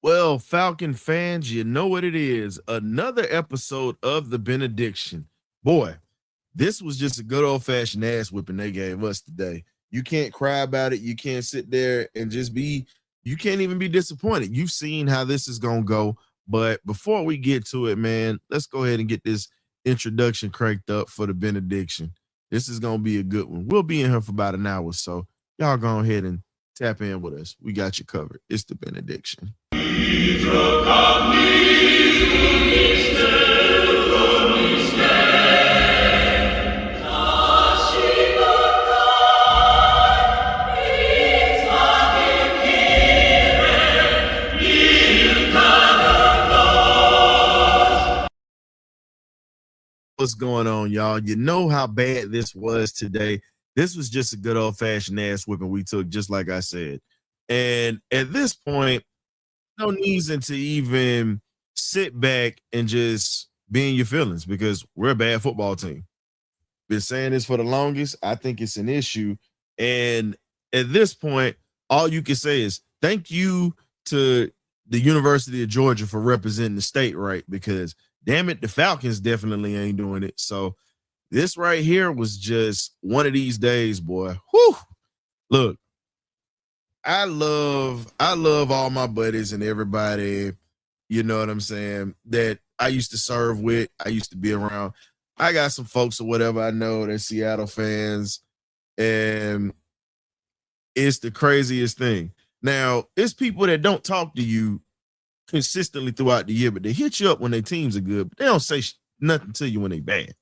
Well, Falcon fans, you know what it is. Another episode of the Benediction. Boy, this was just a good old fashioned ass whipping they gave us today. You can't cry about it. You can't sit there and you can't even be disappointed. You've seen how this is going to go. But before we get to it, man, let's go ahead and get this introduction cranked up for the Benediction. This is going to be a good one. We'll be in here for about an hour. So y'all go ahead and tap in with us. We got you covered. It's the Benediction. What's going on, y'all? You know how bad this was today. This was just a good old-fashioned ass whipping we took, just like I said. And at this point, no reason to even sit back and just be in your feelings because we're a bad football team. Been saying this for the longest. I think it's an issue. And at this point, all you can say is thank you to the University of Georgia for representing the state right, because damn it, the Falcons definitely ain't doing it. So this right here was just one of these days, boy. Whew. Look, I love all my buddies and everybody, you know what I'm saying, that I used to serve with, I used to be around. I got some folks or whatever I know they're Seattle fans, and it's the craziest thing. Now, it's people that don't talk to you consistently throughout the year, but they hit you up when their teams are good, but they don't say nothing to you when they bad.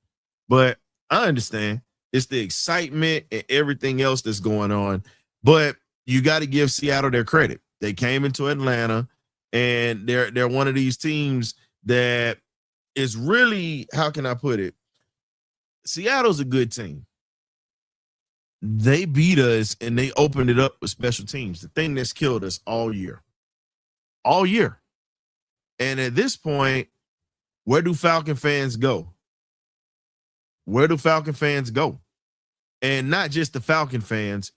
But I understand. It's the excitement and everything else that's going on. But you got to give Seattle their credit. They came into Atlanta, and they're one of these teams that is really, how can I put it? Seattle's a good team. They beat us, and they opened it up with special teams, the thing that's killed us all year. All year. And at this point, where do Falcon fans go? Where do Falcon fans go? And not just the Falcon fans.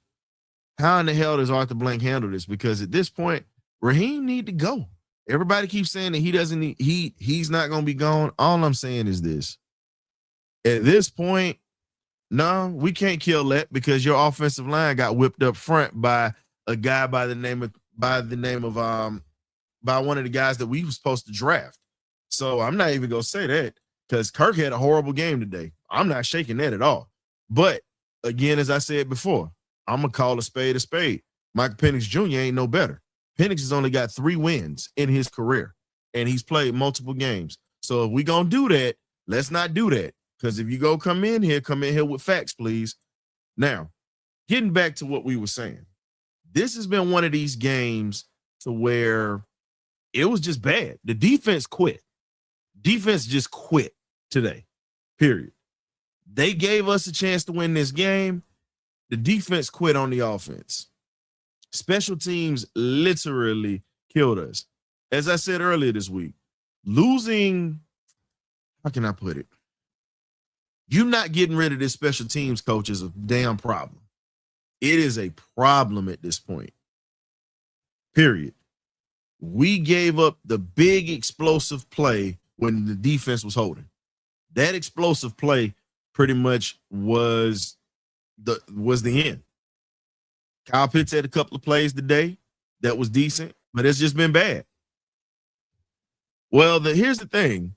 How in the hell does Arthur Blank handle this? Because at this point, Raheem need to go. Everybody keeps saying that he's not going to be gone. All I'm saying is this. At this point, no, we can't kill that because your offensive line got whipped up front by a guy by one of the guys that we were supposed to draft. So I'm not even going to say that because Kirk had a horrible game today. I'm not shaking that at all. But again, as I said before, I'm going to call a spade a spade. Michael Penix Jr. ain't no better. Penix has only got 3 wins in his career, and he's played multiple games. So if we're going to do that, let's not do that. Because if you come in here with facts, please. Now, getting back to what we were saying, this has been one of these games to where it was just bad. The defense quit. Defense just quit today, period. They gave us a chance to win this game. The defense quit on the offense. Special teams literally killed us. As I said earlier this week, losing, how can I put it? You not getting rid of this special teams coach is a damn problem. It is a problem at this point, period. We gave up the big explosive play when the defense was holding. That explosive play pretty much was the end. Kyle Pitts had a couple of plays today that was decent, but it's just been bad. Well, here's the thing.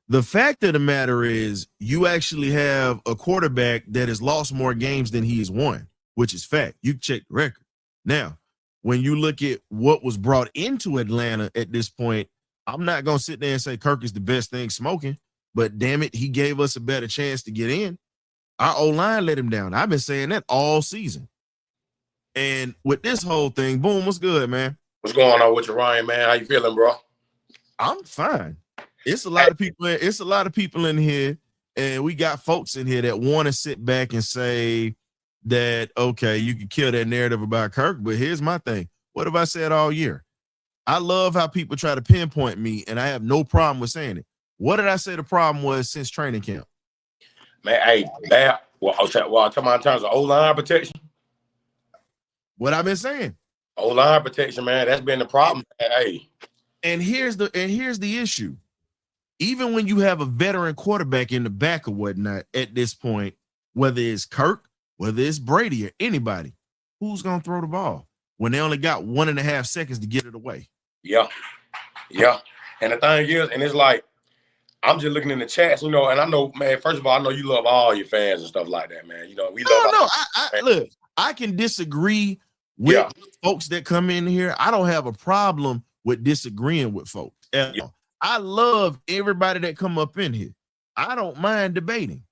The fact of the matter is you actually have a quarterback that has lost more games than he has won, which is fact. You can check the record. Now, when you look at what was brought into Atlanta at this point, I'm not going to sit there and say Kirk is the best thing smoking, but damn it, he gave us a better chance to get in. Our O-line let him down. I've been saying that all season. And with this whole thing, boom, what's good, man? What's going on with you, Ryan, man? How you feeling, bro? I'm fine. It's a lot of people in here, and we got folks in here that want to sit back and say that, okay, you can kill that narrative about Kirk, but here's my thing. What have I said all year? I love how people try to pinpoint me, and I have no problem with saying it. What did I say the problem was since training camp? Man, hey, bad. Well, I'm talking about in terms of O-line protection. What I've been saying. O-line protection, man, that's been the problem. Hey, And here's the issue. Even when you have a veteran quarterback in the back or whatnot at this point, whether it's Kirk, whether it's Brady or anybody, who's going to throw the ball when they only got 1.5 seconds to get it away? Yeah. Yeah. And the thing is, and it's like, I'm just looking in the chats, and I know, man, first of all, I know you love all your fans and stuff like that, man. We love look, I can disagree with folks that come in here. I don't have a problem with disagreeing with folks. I love everybody that come up in here. I don't mind debating,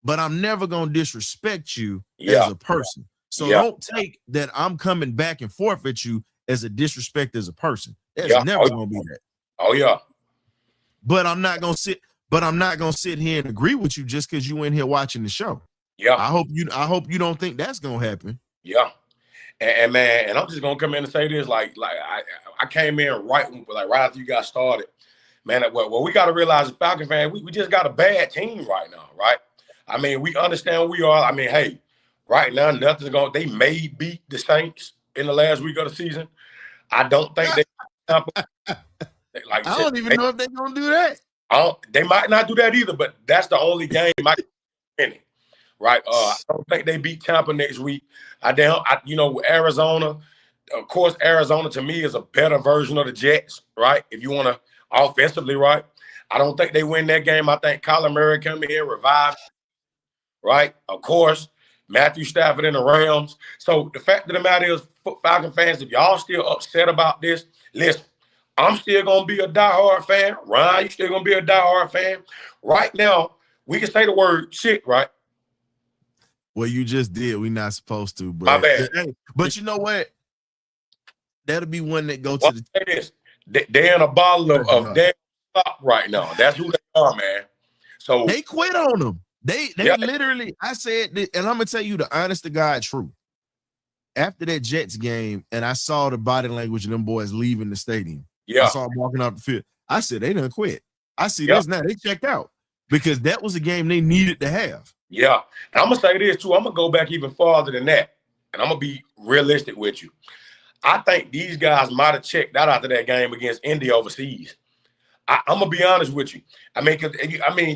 but I'm never going to disrespect you as a person. So don't take that I'm coming back and forth at you as a disrespect as a person. That's never going to be that. Oh, yeah. But I'm not going to sit here and agree with you just because you in here watching the show. Yeah. I hope you don't think that's going to happen. Yeah. And man, and I'm just going to come in and say this, like I came in right after you got started. Man, what we got to realize as Falcon fans, we just got a bad team right now, right? I mean, we understand we are. I mean, hey, right now, they may beat the Saints in the last week of the season. I don't think they I don't even know if they're going to do that. They might not do that either, but that's the only game I can win it, right? I don't think they beat Tampa next week. Arizona, of course, Arizona to me is a better version of the Jets, right? If you want to offensively, right? I don't think they win that game. I think Kyler Murray come here, revive, right? Of course, Matthew Stafford and the Rams. So the fact of the matter is, Falcon fans, if y'all still upset about this, listen, I'm still going to be a diehard fan. Ryan, you still going to be a diehard fan. Right now, we can say the word shit, right? Well, you just did. We're not supposed to. But, my bad. But you know what? That'll be one that go to the... They're in a bottle of damn stock right now. That's who they are, man. So they quit on them. They literally, I said, and I'm going to tell you the honest to God truth. After that Jets game, and I saw the body language of them boys leaving the stadium. I saw them walking off the field. I said, they done quit. I see this now. They checked out because that was a game they needed to have. Yeah. And I'm going to say this, too. I'm going to go back even farther than that, and I'm going to be realistic with you. I think these guys might have checked out after that game against Indy overseas. I'm going to be honest with you.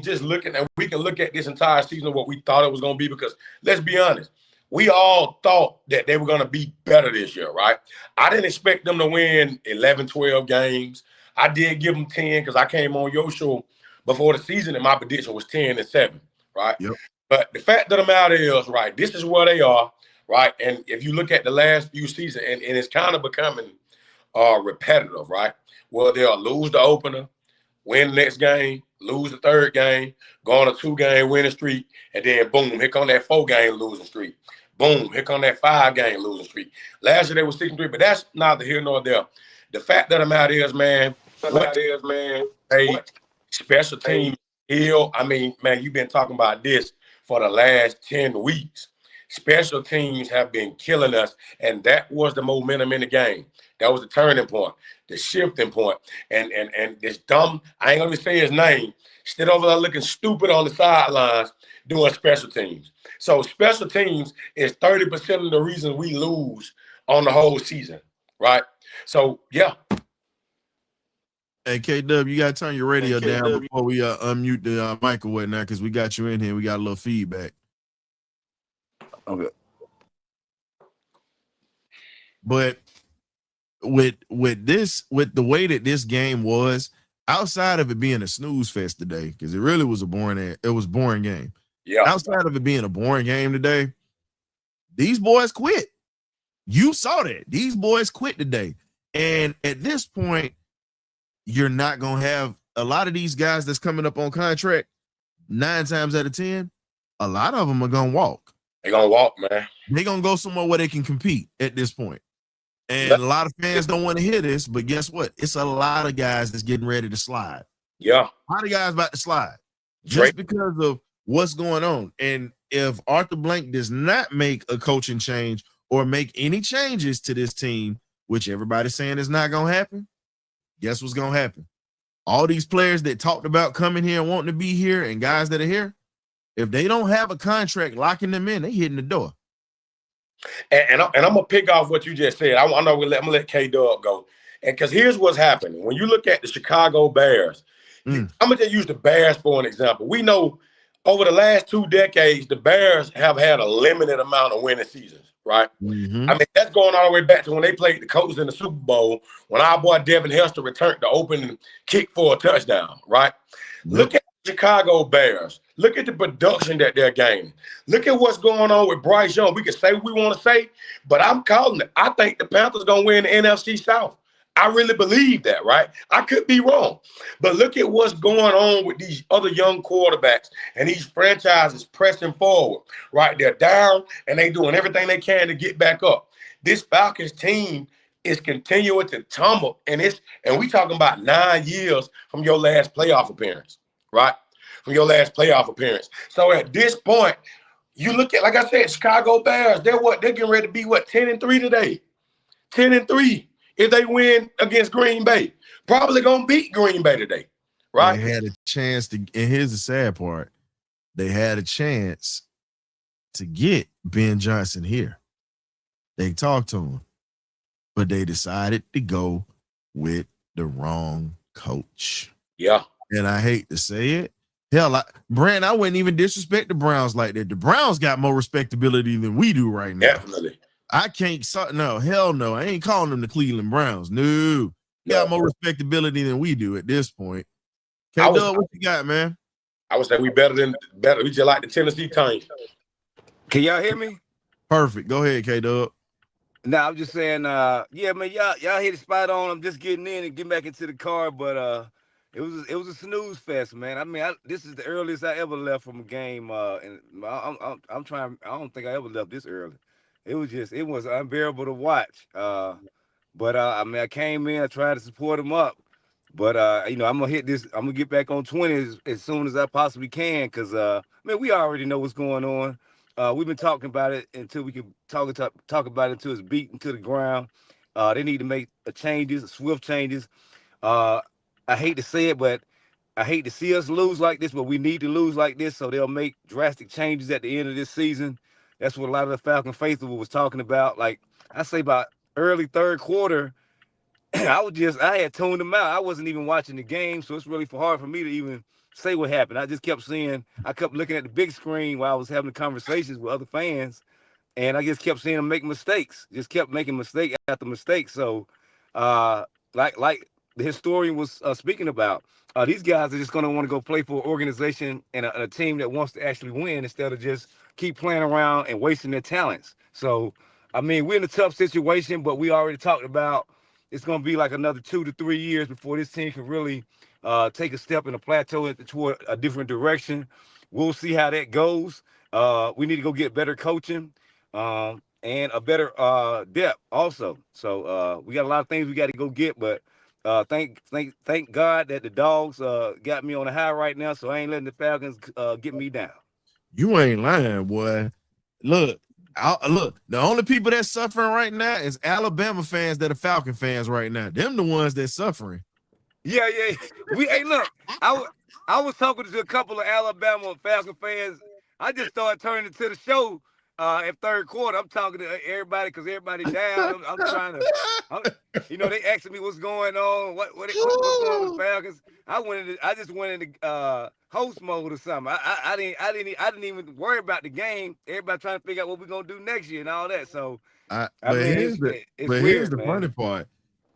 Just looking at, we can look at this entire season of what we thought it was going to be, because let's be honest, we all thought that they were going to be better this year, right? I didn't expect them to win 11, 12 games. I did give them 10 because I came on your show before the season and my prediction was 10-7, right? Yep. But the fact of the matter is, right, this is where they are. Right. And if you look at the last few seasons, and it's kind of becoming repetitive, right? Well, they'll lose the opener, win the next game, lose the third game, go on a 2-game winning streak, and then boom, here come that 4-game losing streak. Boom, here come that 5-game losing streak. Last year they were 6-3, but that's neither here nor there. The fact of the matter is, man, hey, special team heal. I mean, man, you've been talking about this for the last 10 weeks. Special teams have been killing us, and that was the momentum in the game. That was the turning point, the shifting point. And this dumb, I ain't gonna say his name, stood over there looking stupid on the sidelines doing special teams. So special teams is 30% of the reason we lose on the whole season, right? So, yeah. Hey, KW, you got to turn your radio down before we unmute the mic or whatnot, because we got you in here. We got a little feedback. Okay. But with the way that this game was, outside of it being a snooze fest today, because it really was a boring game. Yeah. Outside of it being a boring game today, these boys quit. You saw that. These boys quit today. And at this point, you're not going to have a lot of these guys that's coming up on contract. 9 times out of 10, a lot of them are going to walk. They're going to walk, man. They're going to go somewhere where they can compete at this point. And a lot of fans don't want to hear this, but guess what? It's a lot of guys that's getting ready to slide. Yeah. A lot of guys about to slide just because of what's going on. And if Arthur Blank does not make a coaching change or make any changes to this team, which everybody's saying is not going to happen, guess what's going to happen? All these players that talked about coming here and wanting to be here and guys that are here, if they don't have a contract locking them in, they hitting the door. And I'm going to pick off what you just said. I'm going to let K-Dub go. And because here's what's happening. When you look at the Chicago Bears, I'm going to just use the Bears for an example. We know over the last 2 decades, the Bears have had a limited amount of winning seasons, right? I mean, that's going all the way back to when they played the Colts in the Super Bowl, when our boy Devin Hester returned the open kick for a touchdown, right? Look at the Chicago Bears. Look at the production that they're gaining. Look at what's going on with Bryce Young. We can say what we want to say, but I'm calling it. I think the Panthers going to win the NFC South. I really believe that, right? I could be wrong. But look at what's going on with these other young quarterbacks and these franchises pressing forward, right? They're down, and they're doing everything they can to get back up. This Falcons team is continuing to tumble, and we talking about 9 years from your last playoff appearance, right? From your last playoff appearance. So at this point, you look at, like I said, Chicago Bears, they're getting ready to be 10-3 today. 10-3. If they win against Green Bay, probably gonna beat Green Bay today, right? They had a chance to, and here's the sad part: they had a chance to get Ben Johnson here. They talked to him, but they decided to go with the wrong coach. Yeah, and I hate to say it. Hell, Brand, I wouldn't even disrespect the Browns like that. The Browns got more respectability than we do right now. Definitely. I can't, no, hell no. I ain't calling them the Cleveland Browns. No. Got more respectability than we do at this point. K-Dub, what you got, man? I would say we better. We just like the Tennessee Titans. Can y'all hear me? Perfect. Go ahead, K-Dub. No, I'm just saying, yeah, man, y'all hit the spot on. I'm just getting in and getting back into the car, but it was a snooze fest, man. I mean, this is the earliest I ever left from a game, and I'm trying. I don't think I ever left this early. It was unbearable to watch. But I mean, I came in, I tried to support him up, but I'm gonna get back on 20 as soon as I possibly can, because man, we already know what's going on. We've been talking about it until we can talk about it until it's beaten to the ground. They need to make swift changes. I hate to say it, but I hate to see us lose like this, but we need to lose like this so they'll make drastic changes at the end of this season. That's what a lot of the Falcon faithful was talking about. Like I say, about early third quarter, I had tuned them out. I wasn't even watching the game, so it's really hard for me to even say what happened. I just kept looking at the big screen while I was having conversations with other fans, and I just kept seeing them make mistakes. Just kept making mistake after mistake. So, like the historian was speaking about, these guys are just going to want to go play for an organization and a team that wants to actually win instead of just keep playing around and wasting their talents. So, I mean, we're in a tough situation, but we already talked about it's going to be like another 2 to 3 years before this team can really take a step in a plateau toward a different direction. We'll see how that goes. We need to go get better coaching and a better depth also. So we got a lot of things we got to go get, but thank God that the dogs got me on a high right now, so I ain't letting the Falcons get me down. You ain't lying, boy. Look, the only people that's suffering right now is Alabama fans that are Falcon fans right now. Them the ones that's suffering. Yeah. Look, I was talking to a couple of Alabama Falcon fans. I just started turning to the show at third quarter. I'm talking to everybody because everybody down. I'm trying to, they asking me what's going on, what's going on with the Falcons. I just went into host mode or something. I didn't even worry about the game. Everybody trying to figure out what we're gonna do next year and all that. So here's the funny part.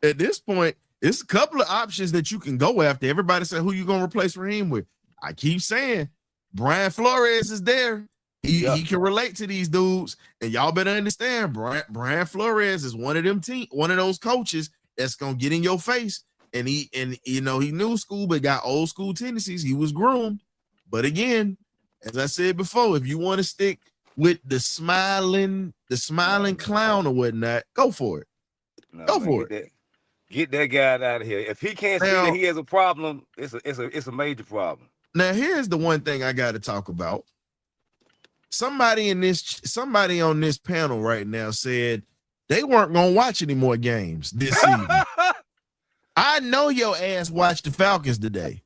At this point, it's a couple of options that you can go after. Everybody say who you gonna replace Raheem with. I keep saying Brian Flores is there. He can relate to these dudes, and y'all better understand. Brian Flores is one of those coaches that's gonna get in your face, and he new school but got old school tendencies. He was groomed, but again, as I said before, if you want to stick with the smiling clown or whatnot, go for it. Go for it. Get that guy out of here. If he can't see that he has a problem, it's a major problem. Now, here's the one thing I got to talk about. Somebody on this panel right now said they weren't gonna watch any more games this season. I know your ass watched the Falcons today.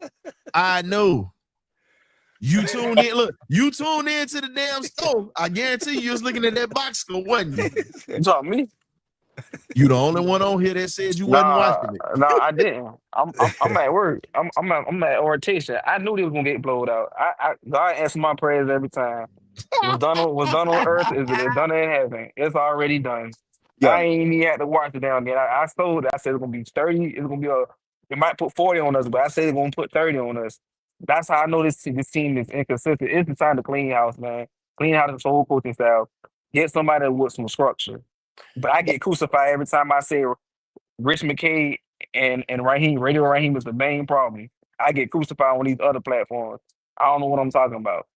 I know. You tuned in. Look, you tuned in to the damn store. I guarantee you was looking at that box score, wasn't you? You talking me? You the only one on here that said you wasn't watching it. Nah, I didn't. I'm at work. I'm at orientation. I knew they was gonna get blowed out. God answered my prayers every time. Was done on earth is done in heaven. It's already done. Yeah. I ain't even had to watch it down there. I told. I said it's gonna be 30. It's gonna be It might put 40 on us, but I said it's gonna put 30 on us. That's how I know this team is inconsistent. It's the time to clean house, man. Clean house the whole coaching style. Get somebody with some structure. But I get crucified every time I say Rich McKay and Raheem. Radio Raheem is the main problem. I get crucified on these other platforms. I don't know what I'm talking about.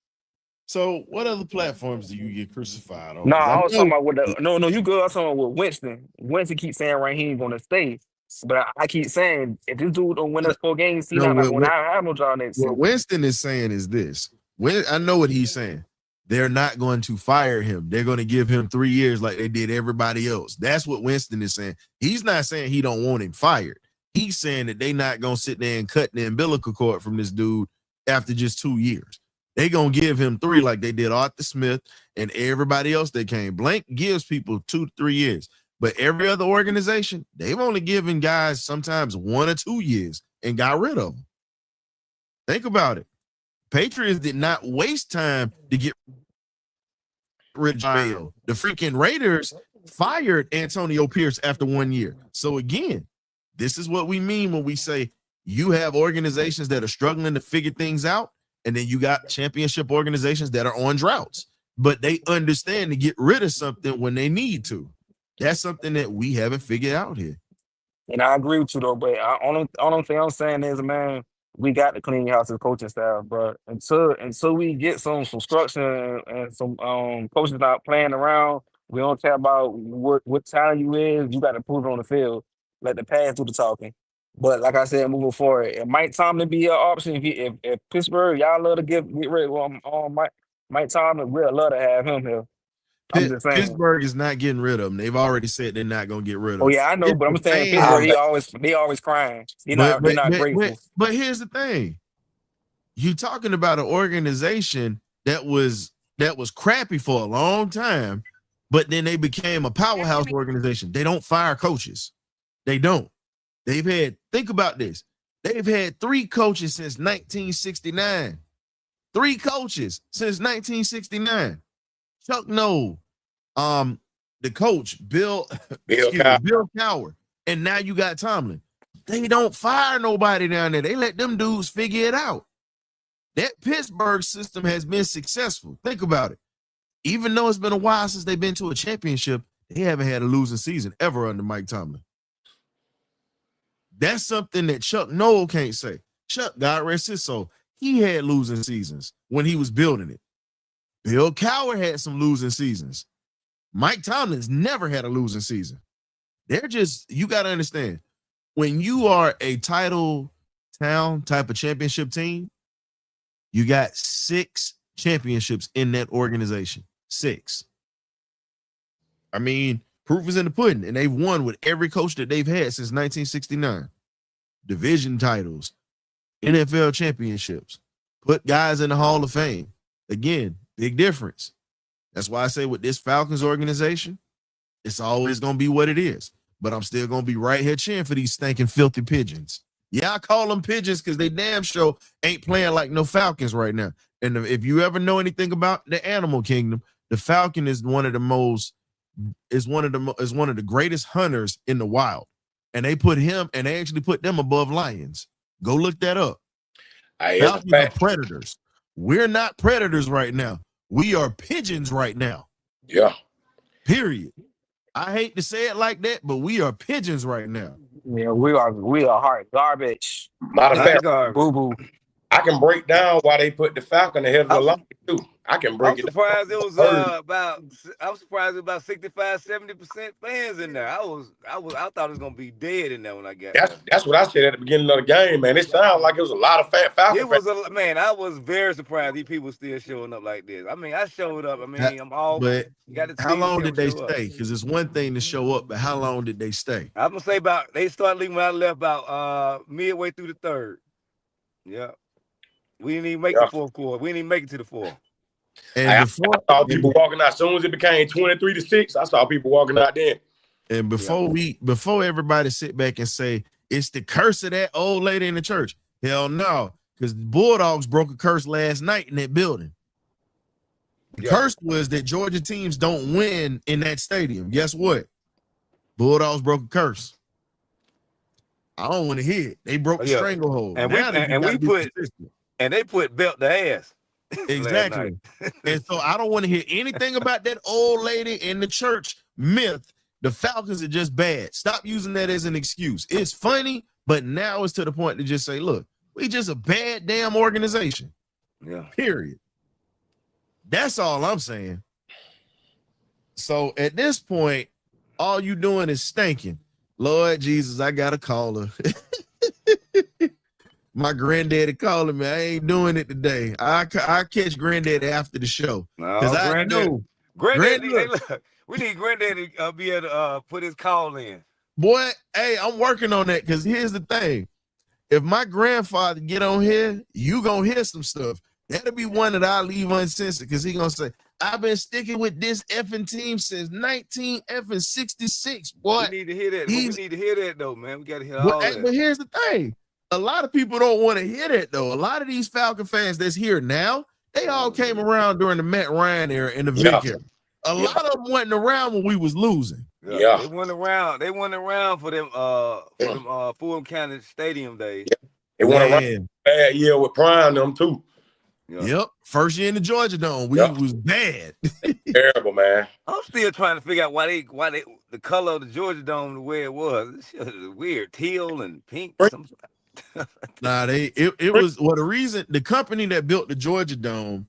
So, what other platforms do you get crucified on? No, I was talking about no, you good. I was talking about with Winston. Winston keeps saying Raheem gonna stay, but I keep saying if this dude don't win us 4 games, he's not going to have no job next season. What Winston is saying is this. I know what he's saying. They're not going to fire him. They're going to give him 3 years like they did everybody else. That's what Winston is saying. He's not saying he don't want him fired. He's saying that they're not going to sit there and cut the umbilical cord from this dude after just 2 years. They're going to give him 3 like they did Arthur Smith and everybody else that came. Blank gives people 2 to 3 years. But every other organization, they've only given guys sometimes 1 or 2 years and got rid of them. Think about it. Patriots did not waste time to get rid of Jail. The freaking Raiders fired Antonio Pierce after 1 year. So again, this is what we mean when we say you have organizations that are struggling to figure things out, and then you got championship organizations that are on droughts, but they understand to get rid of something when they need to. That's something that we haven't figured out here. And I agree with you though, but only thing I'm saying is, man, we got to clean house as coaching staff, bro. Until we get some structure and some coaches not playing around, we don't care about what talent you is. You got to prove it on the field. Let the pass do the talking. But like I said, moving forward, it might Tomlin be an option. If Pittsburgh, y'all love to get rid of Mike Tomlin, we'd love to have him here. I'm just saying. Pittsburgh is not getting rid of him. They've already said they're not going to get rid of him. Oh yeah, I know, but I'm saying Pittsburgh, they always crying. They're not grateful. But here's the thing: you're talking about an organization that was crappy for a long time, but then they became a powerhouse organization. They don't fire coaches. They don't. Think about this. They've had 3 coaches since 1969. 3 coaches since 1969. Chuck Noll, the coach, Bill Cowher, and now you got Tomlin. They don't fire nobody down there. They let them dudes figure it out. That Pittsburgh system has been successful. Think about it. Even though it's been a while since they've been to a championship, they haven't had a losing season ever under Mike Tomlin. That's something that Chuck Noll can't say. Chuck, God rest his soul, he had losing seasons when he was building it. Bill Cowher had some losing seasons. Mike Tomlin's never had a losing season. You got to understand, when you are a title town type of championship team, you got 6 championships in that organization. 6. I mean, proof is in the pudding, and they've won with every coach that they've had since 1969. Division titles, NFL championships, put guys in the Hall of Fame. Again, big difference. That's why I say with this Falcons organization, it's always going to be what it is. But I'm still going to be right here cheering for these stinking filthy pigeons. Yeah, I call them pigeons because they damn sure ain't playing like no Falcons right now. And if you ever know anything about the animal kingdom, the Falcon is one of the greatest hunters in the wild. And they actually put them above lions. Go look that up. Falcons are predators. We're not predators right now. We are pigeons right now. Yeah. Period. I hate to say it like that, but we are pigeons right now. Yeah, we are hard garbage. Matter of fact, boo boo. I can break down why they put the Falcon ahead of the line too. I can break it down. I was surprised about 65-70% fans in there. I thought it was gonna be dead in there when I got there. That's what I said at the beginning of the game, man. It sounded like it was a lot of Falcon fans. I was very surprised these people still showing up like this. I mean, I showed up. But how long did they stay? Because it's one thing to show up, but how long did they stay? I'm gonna say they started leaving when I left about midway through the 3rd. Yeah. We didn't even make the 4th quarter. We didn't even make it to the 4th. And I saw people walking out. As soon as it became 23-6, I saw people walking out there. And before everybody sit back and say it's the curse of that old lady in the church, hell no, because the Bulldogs broke a curse last night in that building. The curse was that Georgia teams don't win in that stadium. Guess what? Bulldogs broke a curse. I don't want to hear it. They broke the stranglehold. And they put belt to ass. Exactly. And so I don't want to hear anything about that old lady in the church myth. The Falcons are just bad. Stop using that as an excuse. It's funny, but now it's to the point to just say, look, we just a bad damn organization. Yeah. Period. That's all I'm saying. So at this point, all you doing is stinking. Lord Jesus, I got a caller. My granddaddy calling me. I ain't doing it today. I catch granddaddy after the show. Because I know. Granddaddy, hey, look, we need granddaddy to be able to put his call in. Boy, hey, I'm working on that because here's the thing. If my grandfather get on here, you gonna hear some stuff. That'll be one that I'll leave uncensored because he gonna say, I've been sticking with this effing team since 1966. Boy, we need to hear that. We need to hear that though, man. We gotta hear all that. But here's the thing. A lot of people don't want to hear that though. A lot of these Falcon fans that's here now, they all came around during the Matt Ryan era and the Vic era. A lot of them wasn't around when we was losing. Yeah. They went around for them Fulham County Stadium days. They went around bad year with Prime them too. Yep. First year in the Georgia Dome, we was bad. Terrible, man. I'm still trying to figure out why they the color of the Georgia Dome the way it was. This shit is weird. Teal and pink. Nah, it was the reason the company that built the Georgia Dome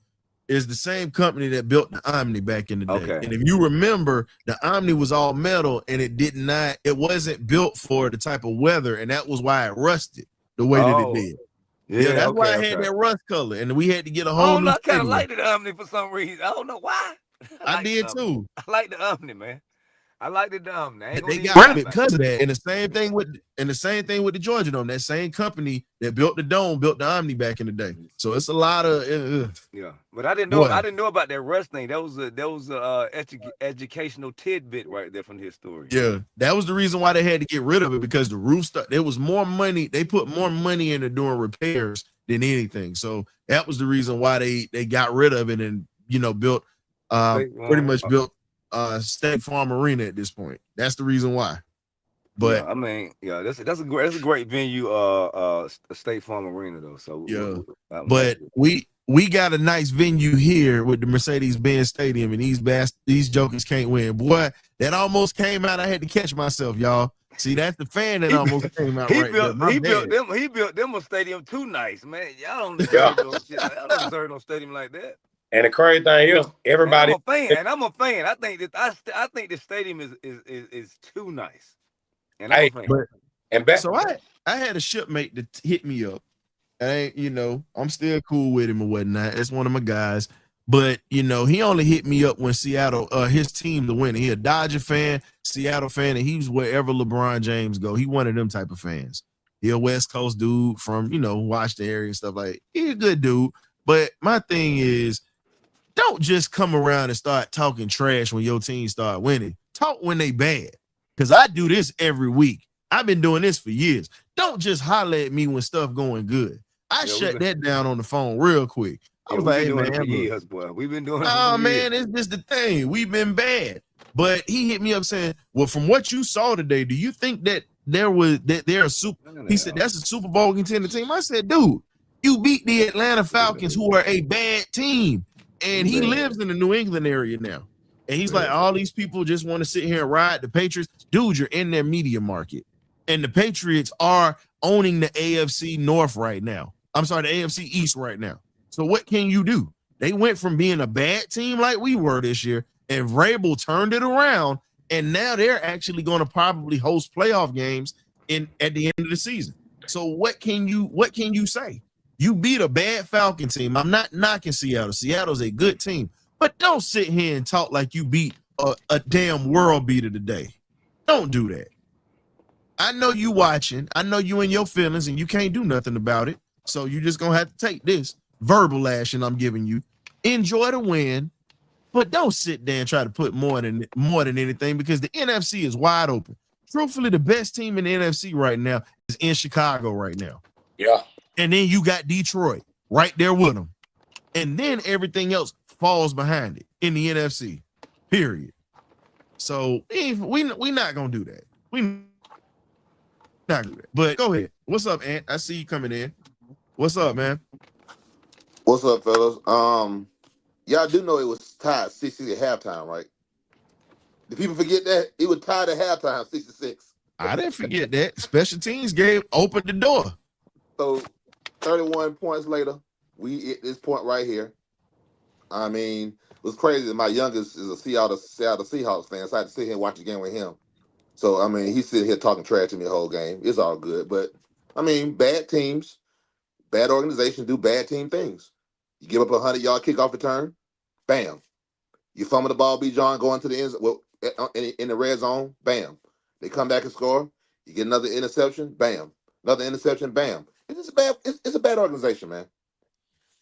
is the same company that built the Omni back in the day. Okay. And if you remember, the Omni was all metal and it wasn't built for the type of weather, and that was why it rusted the way that it did. Yeah, that's why it had that rust color, and we had to get a whole new. I kind of liked the Omni for some reason. I don't know why. I did too. I like the Omni, man. I like the Omni. They got it because of that. And the same thing with the Georgia Dome. That same company that built the dome built the Omni back in the day. So it's a lot of yeah. But I didn't know about that rust thing. That was a educational tidbit right there from his story. Yeah, that was the reason why they had to get rid of it, because the roof there was more money. They put more money into doing repairs than anything. So that was the reason why they got rid of it and built pretty much built State Farm Arena at this point. That's the reason why. But I mean, that's a great venue, State Farm Arena though. So but we got a nice venue here with the Mercedes-Benz Stadium, and these jokers can't win. Boy, that almost came out. I had to catch myself, y'all. See, that's the fan that almost came out. He built them a stadium too nice, man. Y'all don't deserve no stadium like that. And the crazy thing is, everybody. I'm a fan. I think the stadium is too nice. And I'm a fan. So I had a shipmate that hit me up. I'm still cool with him or whatnot. That's one of my guys. But he only hit me up when Seattle, his team to win. He a Dodger fan, Seattle fan, and he's wherever LeBron James go. He one of them type of fans. He a West Coast dude from Washington area and stuff like. He's a good dude. But my thing is, don't just come around and start talking trash when your team start winning. Talk when they bad. Because I do this every week. I've been doing this for years. Don't just holler at me when stuff going good. I shut that down on the phone real quick. I was like, hey, man, years, boy. We've been doing it. Oh, man, it's just the thing. We've been bad. But he hit me up saying, well, from what you saw today, do you think that they're a super? He said, that's a Super Bowl contender team. I said, dude, you beat the Atlanta Falcons, who are a bad team. And he lives in the New England area now. And he's like, all these people just want to sit here and ride the Patriots. Dude, you're in their media market. And the Patriots are owning the AFC North right now. I'm sorry, the AFC East right now. So what can you do? They went from being a bad team like we were this year, and Vrabel turned it around, and now they're actually going to probably host playoff games at the end of the season. So what can you say? You beat a bad Falcon team. I'm not knocking Seattle. Seattle's a good team. But don't sit here and talk like you beat a damn world beater today. Don't do that. I know you watching. I know you in your feelings, and you can't do nothing about it. So you just going to have to take this verbal lashing I'm giving you. Enjoy the win, But don't sit there and try to put more than anything, because the NFC is wide open. Truthfully, the best team in the NFC right now is in Chicago right now. Yeah. And then you got Detroit right there with them. And then everything else falls behind it in the NFC, period. So we not going to do that. We not going to do that. But go ahead. What's up, Ant? I see you coming in. What's up, man? What's up, fellas? Y'all do know it was tied 60 at halftime, right? Do people forget that? It was tied at halftime, 66. I didn't forget that. Special teams game opened the door. So 31 points later, we at this point right here. I mean, it was crazy that my youngest is a Seattle Seahawks fan, so I had to sit here and watch the game with him. So, I mean, he's sitting here talking trash to me the whole game. It's all good. But, I mean, bad teams, bad organizations do bad team things. You give up a 100-yard kickoff return, bam. You fumble the ball, Bijan, going to the end, well, in the red zone, bam. They come back and score. You get another interception, bam. Another interception, bam. It's a bad organization, man.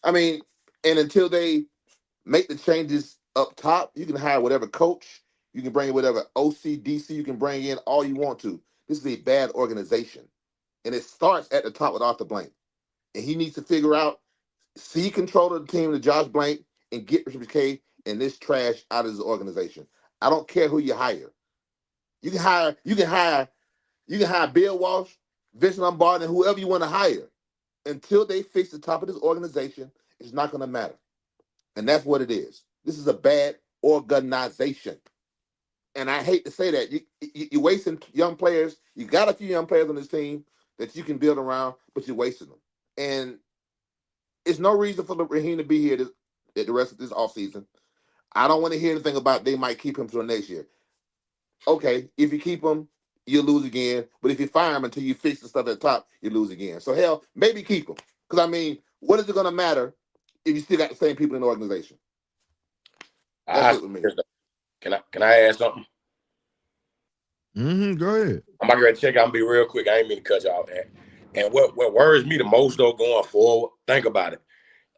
I mean, and until they make the changes up top, you can hire whatever coach, you can bring in whatever OC, DC, you can bring in all you want to. This is a bad organization. And it starts at the top with Arthur Blank. And he needs to figure out, see control of the team to Josh Blank and get Richard McKay and this trash out of his organization. I don't care who you hire. You can hire Bill Walsh, Vince Lombardi, and whoever you want to hire. Until they fix the top of this organization, it's not going to matter. And that's what it is. This is a bad organization. And I hate to say that. You're wasting young players. You got a few young players on this team that you can build around, but you're wasting them. And it's no reason for Raheem to be here the rest of this offseason. I don't want to hear anything about they might keep him till next year. Okay, if you keep him, you'll lose again. But if you fire him until you fix the stuff at the top, you lose again. So, hell, maybe keep him. Because, I mean, what is it going to matter if you still got the same people in the organization? That's it with me. Can I add something? Go ahead. I'm about to check out and be real quick. I ain't mean to cut y'all, man. And what worries me the most, though, going forward, think about it.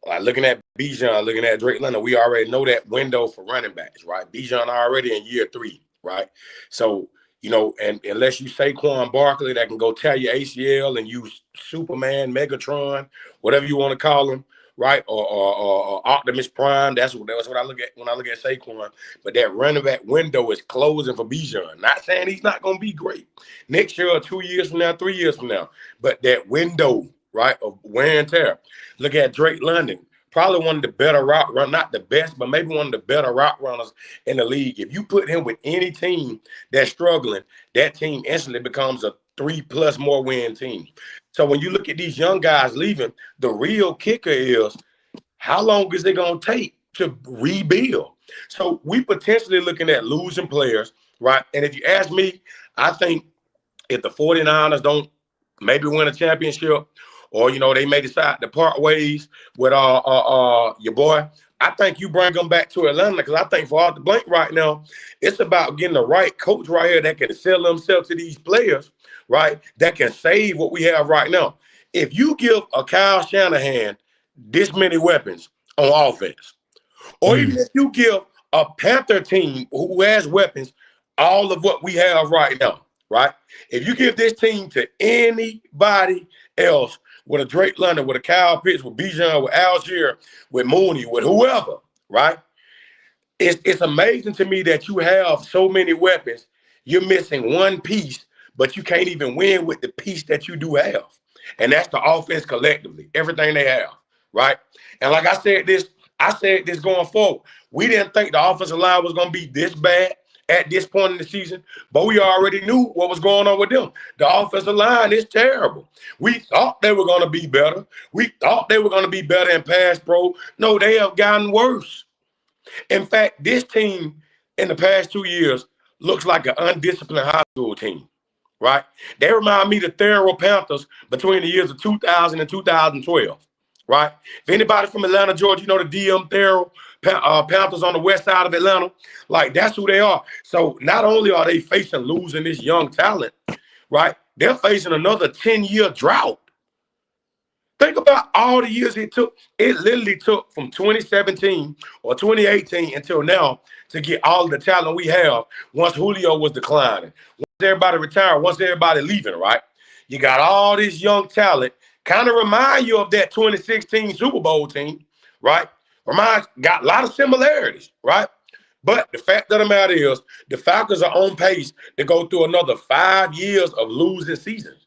Like looking at Bijan, looking at Drake London, we already know that window for running backs, right? Bijan already in year 3, right? So, you know, and unless you Saquon Barkley that can go tear your ACL and use Superman, Megatron, whatever you want to call him, right? Or Optimus Prime. That's what I look at when I look at Saquon. But that running back window is closing for Bijan. Not saying he's not going to be great next year or 2 years from now, 3 years from now. But that window, right, of wear and tear. Look at Drake London. Probably one of the better route runners, not the best, but maybe one of the better route runners in the league. If you put him with any team that's struggling, that team instantly becomes a 3+ more win team. So when you look at these young guys leaving, the real kicker is how long is it going to take to rebuild? So we potentially looking at losing players, right? And if you ask me, I think if the 49ers don't maybe win a championship, or, you know, they may decide to part ways with your boy, I think you bring them back to Atlanta, because I think for Arthur Blank right now, it's about getting the right coach right here that can sell themselves to these players, right, that can save what we have right now. If you give a Kyle Shanahan this many weapons on offense, or even if you give a Panther team who has weapons all of what we have right now, right, if you give this team to anybody else, with a Drake London, with a Kyle Pitts, with Bijan, with Algier, with Mooney, with whoever, right? It's amazing to me that you have so many weapons. You're missing one piece, but you can't even win with the piece that you do have. And that's the offense collectively, everything they have, right? And like I said this going forward. We didn't think the offensive line was going to be this bad at this point in the season, but we already knew what was going on with them. The offensive line is terrible. We thought they were going to be better. We thought they were going to be better in pass pro. No, they have gotten worse. In fact, this team in the past 2 years looks like an undisciplined high school team, right? They remind me of the Theriot Panthers between the years of 2000 and 2012, right? If anybody from Atlanta, Georgia, you know the DM Theriot Panthers on the west side of Atlanta, like that's who they are. So not only are they facing losing this young talent, right, they're facing another 10-year drought. Think about all the years it took. It literally took from 2017 or 2018 until now to get all the talent we have once Julio was declining. Once everybody retired, once everybody leaving, right? You got all this young talent. Kind of remind you of that 2016 Super Bowl team, right? Got a lot of similarities, right? But the fact of the matter is, the Falcons are on pace to go through another 5 years of losing seasons.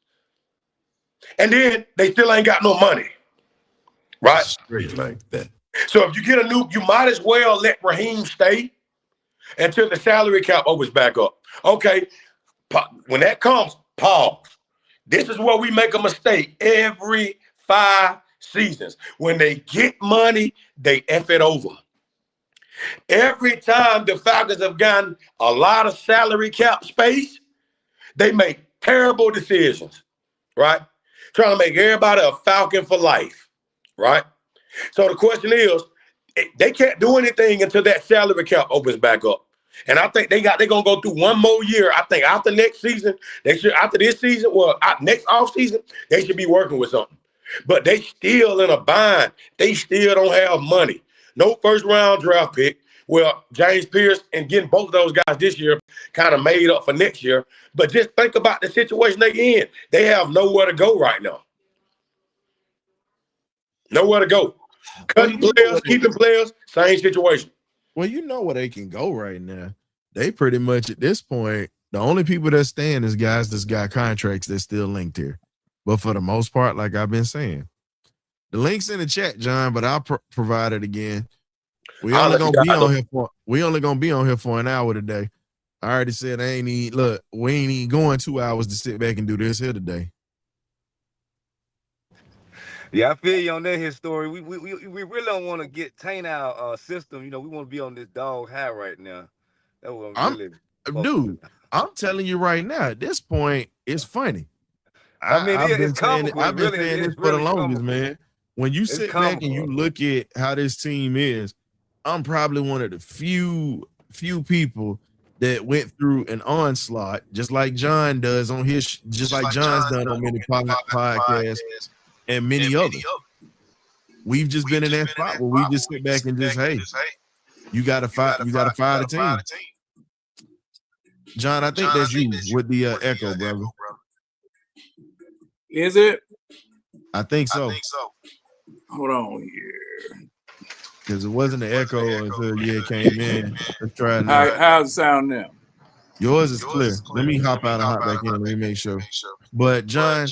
And then they still ain't got no money, right? Straight like that. So if you get you might as well let Raheem stay until the salary cap opens back up. Okay, when that comes, pause. This is where we make a mistake every 5 seasons. When they get money, they F it over. Every time the Falcons have gotten a lot of salary cap space, they make terrible decisions, right? Trying to make everybody a Falcon for life, right? So the question is, they can't do anything until that salary cap opens back up. And I think they're gonna go through one more year. I think after next season, after this season, next off season, they should be working with something. But they still in a bind. They still don't have money. No first round draft pick. Well, James Pierce and getting both of those guys this year kind of made up for next year. But just think about the situation they're in. They have nowhere to go right now. Nowhere to go. Cutting players, keeping players, same situation. Well, you know where they can go right now. They pretty much at this point, the only people that stand is guys that's got contracts that's still linked here. But for the most part, like I've been saying, the link's in the chat, John, but I'll provide it again. We only gonna be on here for an hour today. I already said we ain't even going 2 hours to sit back and do this here today. Yeah, I feel you on that his story. We really don't want to taint our system. You know, we want to be on this dog high right now. That's what I'm telling you right now, at this point, it's funny. I mean, I've been saying this for the longest, man. When you sit back and you look at how this team is, I'm probably one of the few people that went through an onslaught, just like John does on his, just like John's done on many podcasts and many others. We've just been in that spot where we just sit back and just, hey, you gotta fire the team. John, I think that's you with the echo, brother. Is it? I think so. Hold on here. Because it wasn't an echo until it came in. Let's try it now. How's it sound now? Yours is clear. Let me hop out and hop back in. Let me make sure. But John,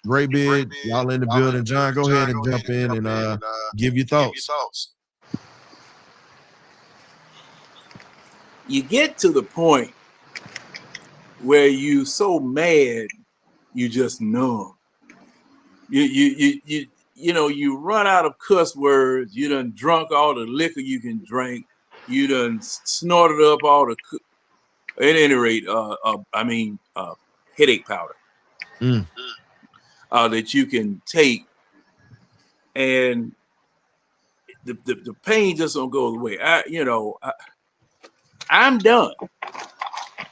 great bid. Y'all in the building. John, go ahead and jump in and give your thoughts. You get to the point where you so mad you just numb. You run out of cuss words. You done drunk all the liquor you can drink. You done snorted up all the, at any rate, headache powder that you can take, and the pain just don't go away. I'm done.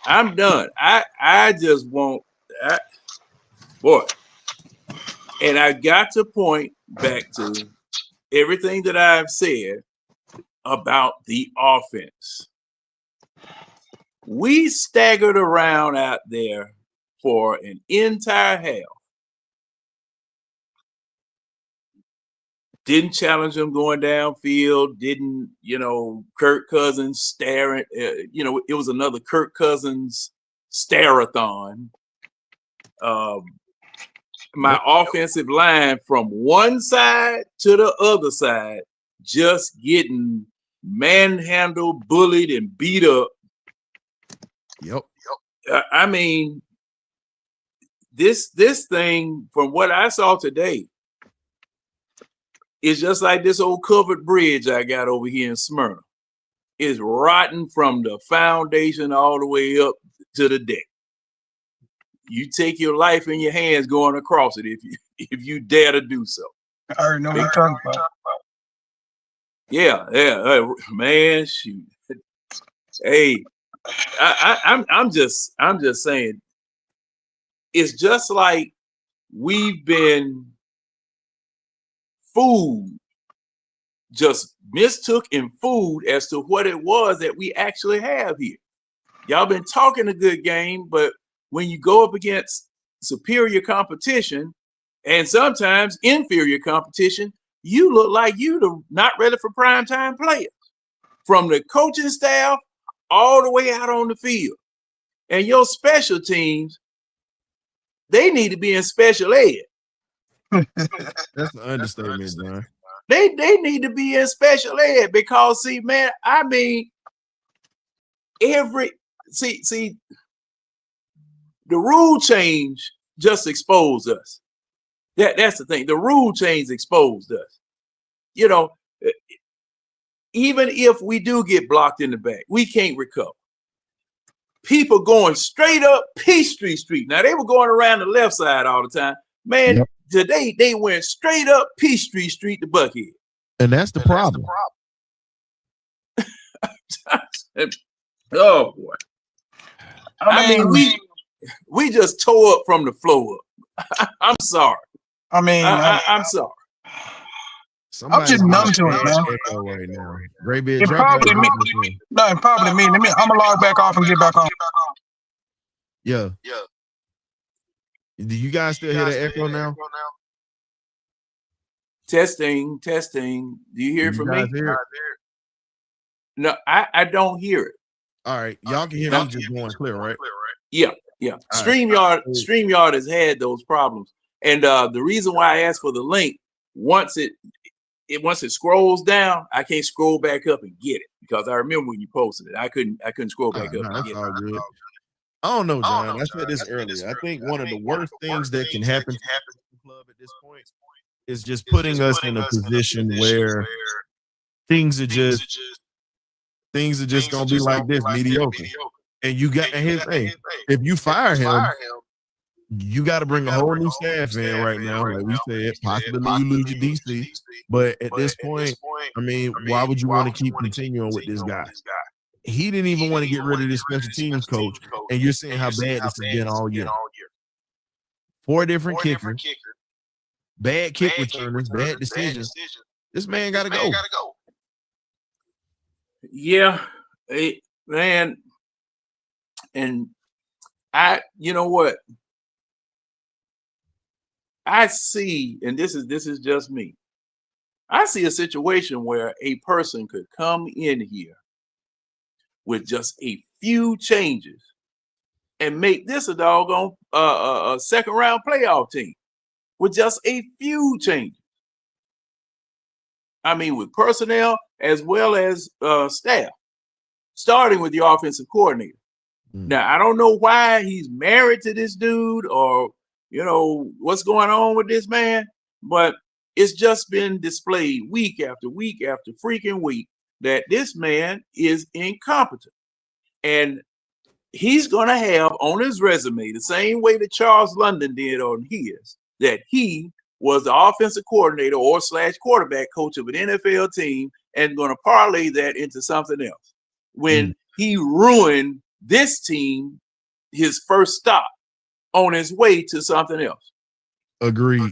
I just want, boy. And I got to point back to everything that I've said about the offense. We staggered around out there for an entire half. Didn't challenge them going downfield. Didn't, Kirk Cousins staring. It was another Kirk Cousins stare-a-thon. My offensive line from one side to the other side just getting manhandled, bullied, and beat up. Yep. I mean, this thing, from what I saw today, is just like this old covered bridge I got over here in Smyrna. It's rotten from the foundation all the way up to the deck. You take your life in your hands going across it if you dare to do so. I already know what you're talking about. Yeah, man, shoot. Hey, I'm just saying, it's just like we've been fooled, just mistook and fooled as to what it was that we actually have here. Y'all been talking a good game, but when you go up against superior competition and sometimes inferior competition, you look like you're not ready for primetime players, from the coaching staff all the way out on the field. And your special teams, they need to be in special ed. That's an understatement, John. They need to be in special ed because, see, man, I mean, see, the rule change just exposed us. That's the thing. The rule change exposed us. You know, even if we do get blocked in the back, we can't recover. People going straight up Peachtree Street. Now, they were going around the left side all the time. Man, Yep. Today they went straight up Peachtree Street to Buckhead. And that's the problem. Oh, boy. I mean, we just tore up from the floor up. I'm sorry. I mean, I'm sorry. I'm just numb to it, man. Right now. Great bit. It probably me. No, it probably me. I'm gonna log back off and get back on. Yeah. Do you guys still hear the echo now? Testing. Do you hear it from me? Hear it? No, I don't hear it. All right. Y'all can hear me just going clear, right? Yeah. StreamYard has had those problems. And the reason why I asked for the link, once it scrolls down, I can't scroll back up and get it, because I remember when you posted it. I couldn't scroll back up and get it. Good. I don't know, John. I said this earlier. I think one of the worst things that can happen to the club at this point is just putting us in a position where things are just gonna be like this, mediocre. And here's the thing: if you fire him, you got to bring a whole new staff in right now. Like we said, possibly you lose your DC. But at this point, I mean, why would you want to keep continuing with this guy? He didn't even want to get rid of this special teams coach, and you're seeing how bad this has been all year. 4 different kickers, bad kick returners, bad decisions. This man got to go. Yeah, man. And you know what? I see, and this is just me. I see a situation where a person could come in here with just a few changes and make this a doggone a second round playoff team with just a few changes. I mean, with personnel as well as staff, starting with the offensive coordinator. Now, I don't know why he's married to this dude, or what's going on with this man, but it's just been displayed week after week after freaking week that this man is incompetent. And he's going to have on his resume, the same way that Charles London did on his, that he was the offensive coordinator or / quarterback coach of an NFL team, and going to parlay that into something else. When he ruined this team, his first stop on his way to something else. Agreed.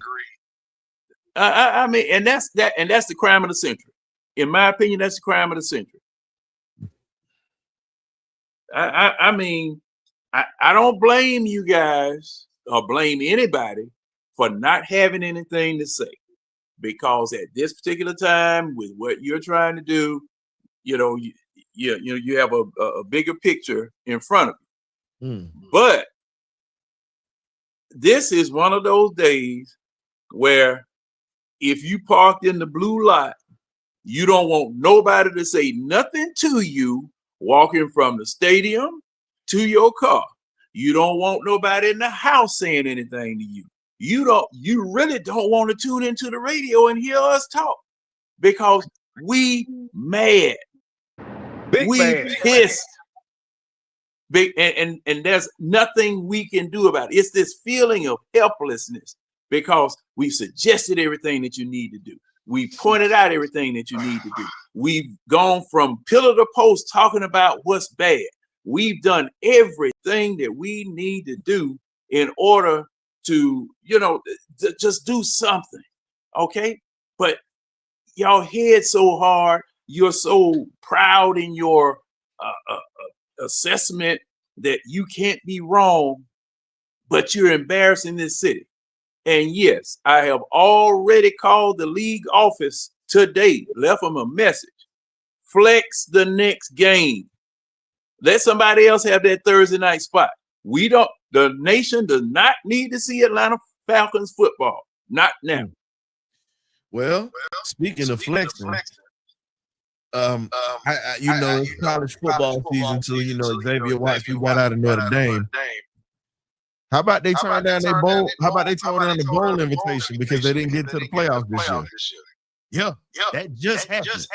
I mean, and that's the crime of the century. In my opinion, that's the crime of the century. I mean, I don't blame you guys or blame anybody for not having anything to say, because at this particular time, with what you're trying to do, you have a bigger picture in front of you. But this is one of those days where if you parked in the blue lot, you don't want nobody to say nothing to you walking from the stadium to your car. You don't want nobody in the house saying anything to you. You really don't want to tune into the radio and hear us talk, because we mad. We pissed. Big, and there's nothing we can do about it. It's this feeling of helplessness, because we've suggested everything that you need to do. We pointed out everything that you need to do. We've gone from pillar to post talking about what's bad. We've done everything that we need to do in order to, just do something. Okay. but y'all head so hard. You're so proud in your assessment that you can't be wrong, but you're embarrassing this city. And yes, I have already called the league office today, left them a message. Flex the next game. Let somebody else have that Thursday night spot. The nation does not need to see Atlanta Falcons football. Not now. Well, speaking of flexing, it's college football season too. Xavier Watson got out of Notre Dame. How about they turn down their bowl? How about they turn down the bowl invitation because they didn't get to the playoffs this year? Yeah, that just happened.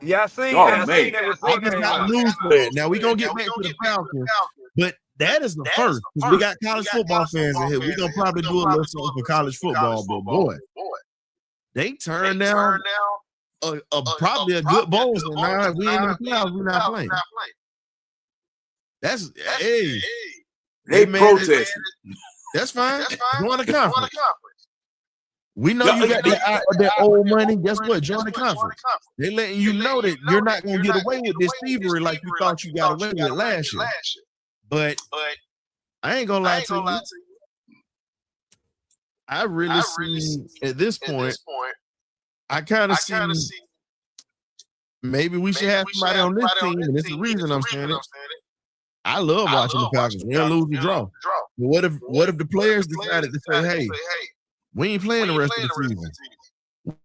Yeah, I seen man. that report. I just got news for it. Now we're going to get back to the Falcons, but that is the first. We got college football fans in here. We're going to probably do a little something for college football, but boy, they turned down probably a good bowl. So now if we in the playoffs, we're not playing. That's, hey. They protested. That's fine. Join the conference. We know you got that old money. Guess what? Join the conference. They're letting you know that you're not going to get away with this thievery like you thought you got away with last year. But I ain't going to lie to you. I really see at this point, I kind of see maybe we should have somebody on this team, and it's the reason I'm saying it. I love watching the Falcons. We'll lose the draw. But what if the players decided to say, hey, we ain't playing the rest of the season?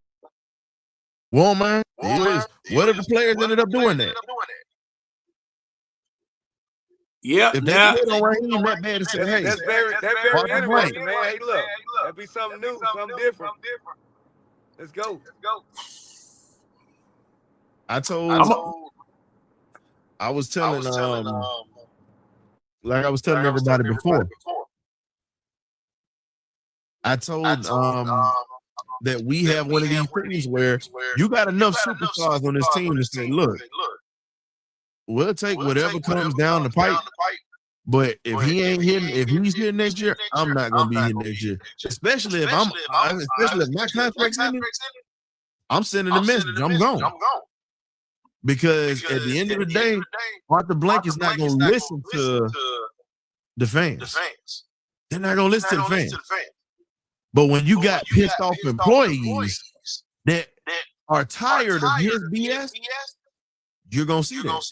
Won't mind. What if the players ended up doing that? Yeah. If they don't Raheem that bad to say, hey, that's very interesting, man. Hey, look, that'd be something new, something different. Let's go. I was telling everybody before. I told that we have one of these things where you got enough superstars on this team to say, look, we'll take whatever comes down the pipe. But if he's here next year, I'm not gonna be here next year. Especially if my contract's ending, I'm sending a message. I'm gone. Because at the end of the day, Arthur Blank is not going to listen to the fans. They're not going to listen to the fans. But when you got pissed off employees that are tired of his BS, you're going to see that.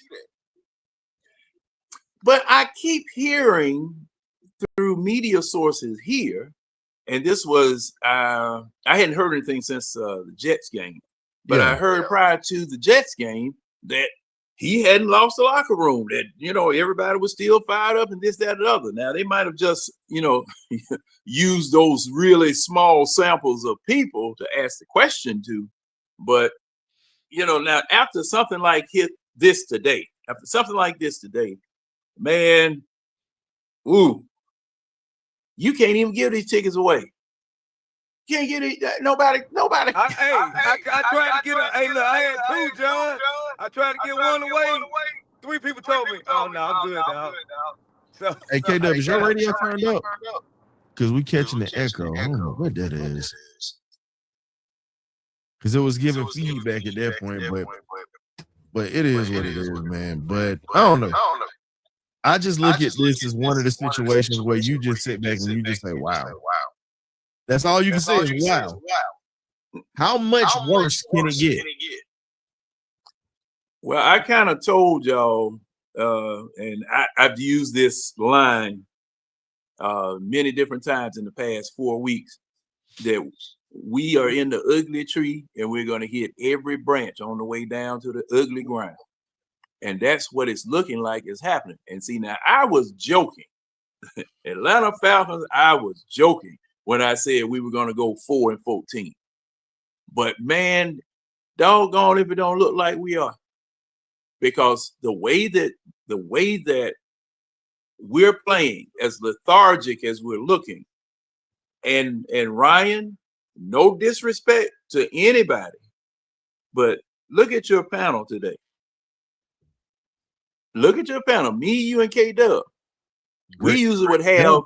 But I keep hearing through media sources here, and this was, I hadn't heard anything since the Jets game. But I heard prior to the Jets game that he hadn't lost the locker room, that, everybody was still fired up and this, that, and the other. Now, they might have just, used those really small samples of people to ask the question to. But, now after something like this today, man, you can't even give these tickets away. Can't get it. Nobody. I tried to get hey, look, I had two, John. I tried to get one away. 3 people told me, oh, no, I'm good, dog. So, hey, KW, is your radio turned up? Because we catching the echo. I don't know what that is. Because it was giving feedback at that point, but it is what it is, man. But I don't know. I just look at this as one of the situations where you just sit back and you just say, wow. That's all you can say is wow. How much worse can it get? Well, I kind of told y'all, and I've used this line many different times in the past 4 weeks, that we are in the ugly tree and we're going to hit every branch on the way down to the ugly ground. And that's what it's looking like is happening. And see, now I was joking. Atlanta Falcons, I was joking when I said we were going to go 4-14. But man, doggone if it don't look like we are. Because the way that we're playing, as lethargic as we're looking, and Ryan, no disrespect to anybody, but look at your panel today. Look at your panel. Me, you, and K-Dub. We usually would have,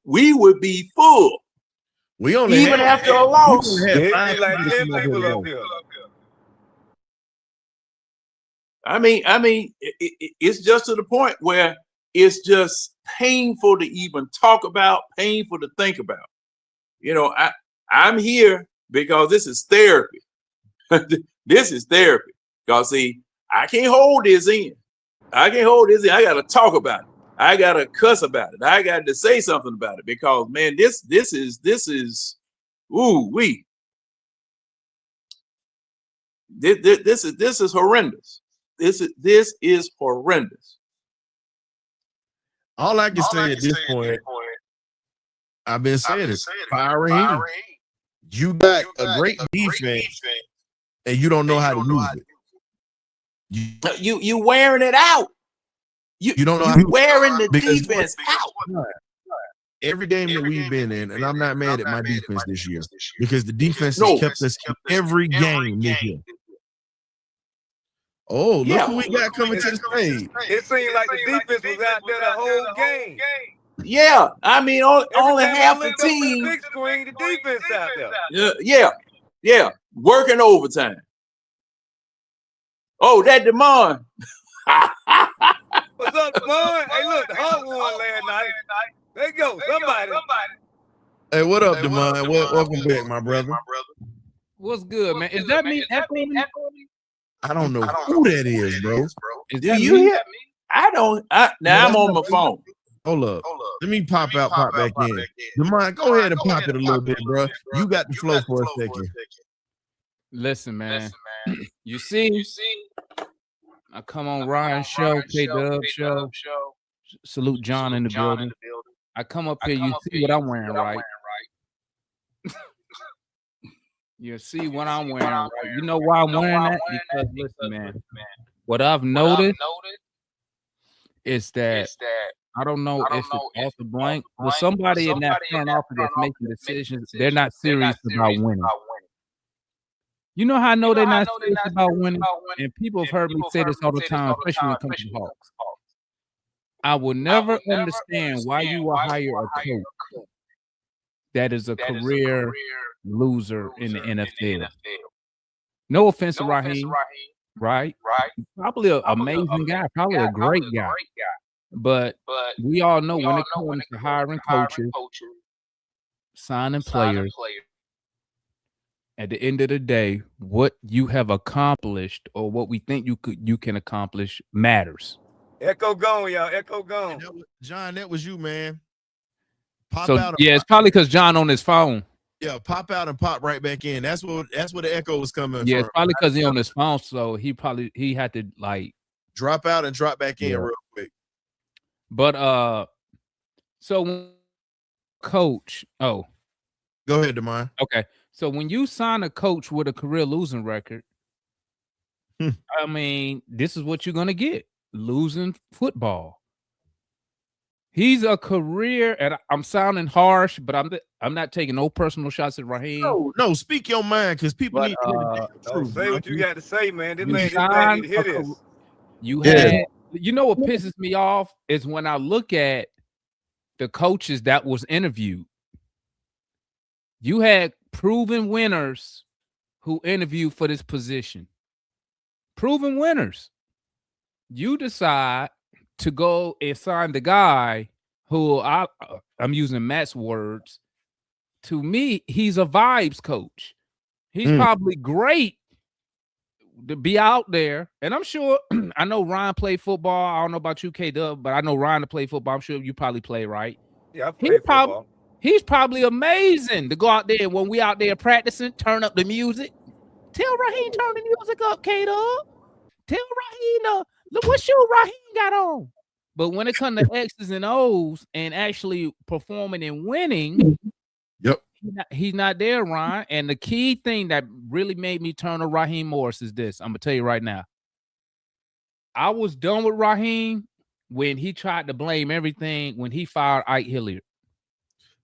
we would be full. We only even had, after a loss. we only had It'd five be like people 10 come up people here up today. here. I mean, it's just to the point where it's just painful to even talk about, painful to think about. You know, I'm here because this is therapy. This is therapy. Because see, I can't hold this in. I got to talk about it. I got to cuss about it. I got to say something about it because, man, this is, ooh wee. This is horrendous. This is horrendous. All I can say at this point, I've been saying it. Fire Raheem. You got a great defense, and you don't know how to use it. You wearing it out. You don't know how to wearing the defense out. Every game that we've been in, and I'm not mad at my defense this year because the defense has kept us in every game this year. Oh, look who we got coming to the stage. It seemed like the defense was out there the whole game. Yeah, I mean, only half the team. Big screen, the defense out there. Yeah, working overtime. Oh, that Demond. What's up, Demond? Hey, look, the Hawks won last night. There you go, somebody. Hey, what up, Demond? Welcome back, my brother. What's good, man? Is that me echoing? I don't know who that is, bro. Is Do that you me? hear? Now I'm on my phone. Hold up. Let me pop back in. Demond, go ahead and pop it a little bit, bro. You got the flow for a second. Listen, man. You see, I come on Ryan's show, K-Dub show. Salute John in the building. I come up here, you see what I'm wearing, right? You see what I'm wearing, right? You know why I'm wearing that? Because listen, man, what I've noticed is that I don't know if it's off the blank, but somebody in that front office that's making decisions, they're not serious about winning. You know how I know they're not serious about winning? And people have heard me say this all the time, especially when it comes to Hawks. I will never understand why you will hire a coach that is a career loser in the NFL. No offense to Raheem, right? Probably an amazing guy, probably a great guy. But we all know when it comes to hiring coaches, signing players, at the end of the day, what you have accomplished or what we think you can accomplish matters. Echo gone, y'all. Echo gone. John, that was you, man. Pop So out. yeah, it's probably because John on his phone. Yeah, pop out and pop right back in. That's where the echo was coming Yeah, from. it's probably because he on his phone, so he had to like drop out and drop back in real quick. But so coach, go ahead, Demond. Okay. So when you sign a coach with a career losing record, I mean, this is what you're gonna get: losing football. He's a career, and I'm sounding harsh, but I'm not taking no personal shots at Raheem. No, speak your mind, because people need to hear the truth. Say what you got to say, man. This man need to hear this. You know what pisses me off is when I look at the coaches that was interviewed. You had proven winners who interviewed for this position. Proven winners. You decide to go and sign the guy who I'm using Matt's words. To me, he's a vibes coach. He's probably great to be out there. And I'm sure, I know Ryan played football. I don't know about you, K-Dub, but I know Ryan to play football. I'm sure you probably play, right? Yeah, I played football. He's probably amazing to go out there when we out there practicing, turn up the music. Tell Raheem turn the music up, K-Dub. Tell Raheem, look what shoe Raheem got on. But when it comes to X's and O's and actually performing and winning, he's not there, Ryan. And the key thing that really made me turn to Raheem Morris is this. I'm going to tell you right now. I was done with Raheem when he tried to blame everything when he fired Ike Hilliard.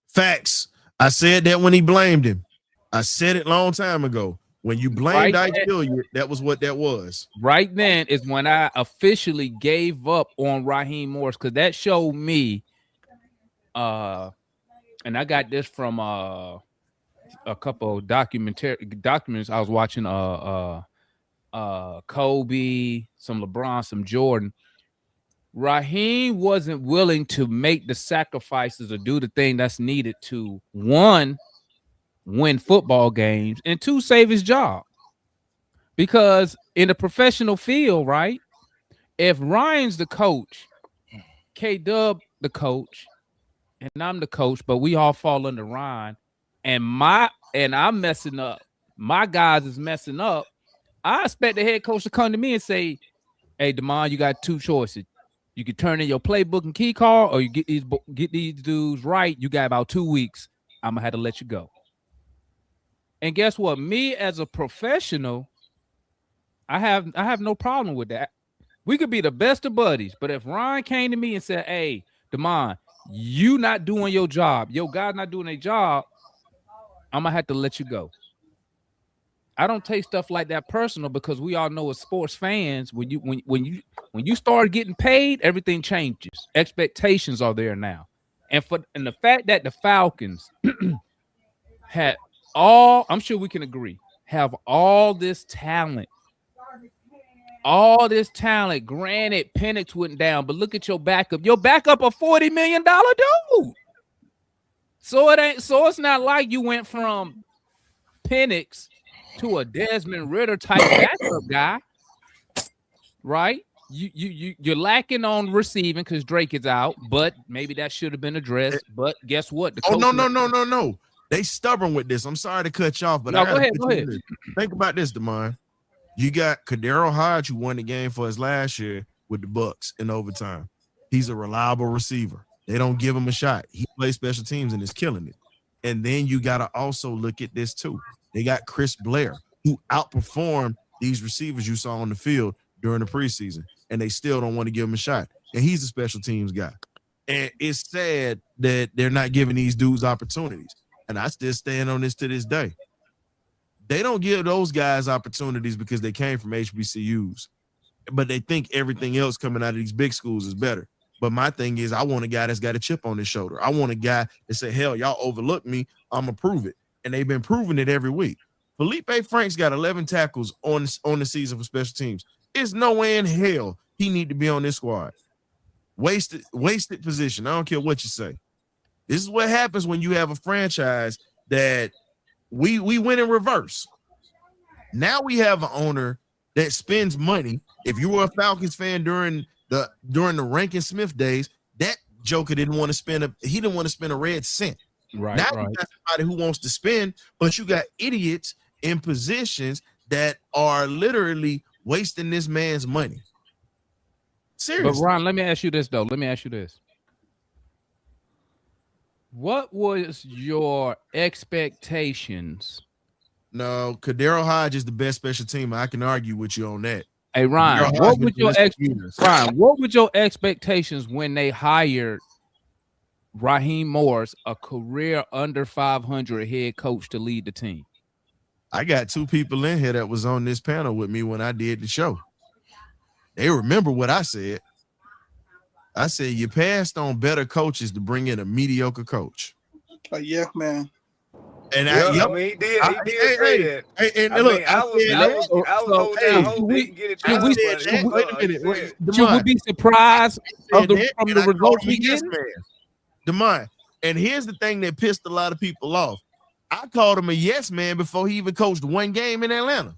Facts. I said that when he blamed him. I said it a long time ago. When you blamed Ike Hilliard, that was what that was. Right then is when I officially gave up on Raheem Morris, because that showed me, and I got this from a couple of documents I was watching. Kobe, some LeBron, some Jordan. Raheem wasn't willing to make the sacrifices or do the thing that's needed to, one, win football games, and two, save his job. Because in the professional field, right, if Ryan's the coach, K-Dub the coach, and I'm the coach, but we all fall under Ryan, and I'm messing up, my guys is messing up, I expect the head coach to come to me and say, hey, Damon, you got two choices. You can turn in your playbook and key card, or you get these dudes right. You got about 2 weeks. I'm gonna have to let you go. And guess what? Me as a professional, I have no problem with that. We could be the best of buddies, but if Ryan came to me and said, hey, Damon, you not doing your job, your guys not doing their job, I'm gonna have to let you go. I don't take stuff like that personal, because we all know as sports fans, when you start getting paid, everything changes. Expectations are there now. And the fact that the Falcons had I'm sure we can agree, have all this talent. Granted, Penix went down, but look at your backup. Your backup a $40 million dude. So it's not like you went from Penix to a Desmond Ritter type backup guy, right? You're lacking on receiving because Drake is out, but maybe that should have been addressed. But guess what? No. They stubborn with this. I'm sorry to cut you off, but no, go ahead. Think about this, Damon. You got Kadero Hodge, who won the game for us last year with the Bucks in overtime. He's a reliable receiver. They don't give him a shot. He plays special teams and is killing it. And then you got to also look at this too. They got Chris Blair, who outperformed these receivers you saw on the field during the preseason, and they still don't want to give him a shot. And he's a special teams guy. And it's sad that they're not giving these dudes opportunities. And I still stand on this to this day. They don't give those guys opportunities because they came from HBCUs, but they think everything else coming out of these big schools is better. But my thing is, I want a guy that's got a chip on his shoulder. I want a guy that say, hell, y'all overlooked me. I'm going to prove it. And they've been proving it every week. Felipe Franks got 11 tackles on the season for special teams. There's no way in hell he need to be on this squad. Wasted position. I don't care what you say. This is what happens when you have a franchise that we went in reverse. Now we have an owner that spends money. If you were a Falcons fan during the Rankin Smith days, that joker didn't want to spend a red cent. Right. Now you got somebody who wants to spend, but you got idiots in positions that are literally wasting this man's money. Seriously. But Ron, let me ask you this though. What was your expectations? No, Kadero Hodge is the best special teamer. I can argue with you on that. Hey, Ryan, what was your expectations when they hired Raheem Morris, a career under 500 head coach, to lead the team? I got two people in here that was on this panel with me when I did the show. They remember what I said. I said you passed on better coaches to bring in a mediocre coach. Yeah, man. And he did say that. Should we be surprised from the results we get? Demond, and here's the thing that pissed a lot of people off. I called him a yes man before he even coached one game in Atlanta.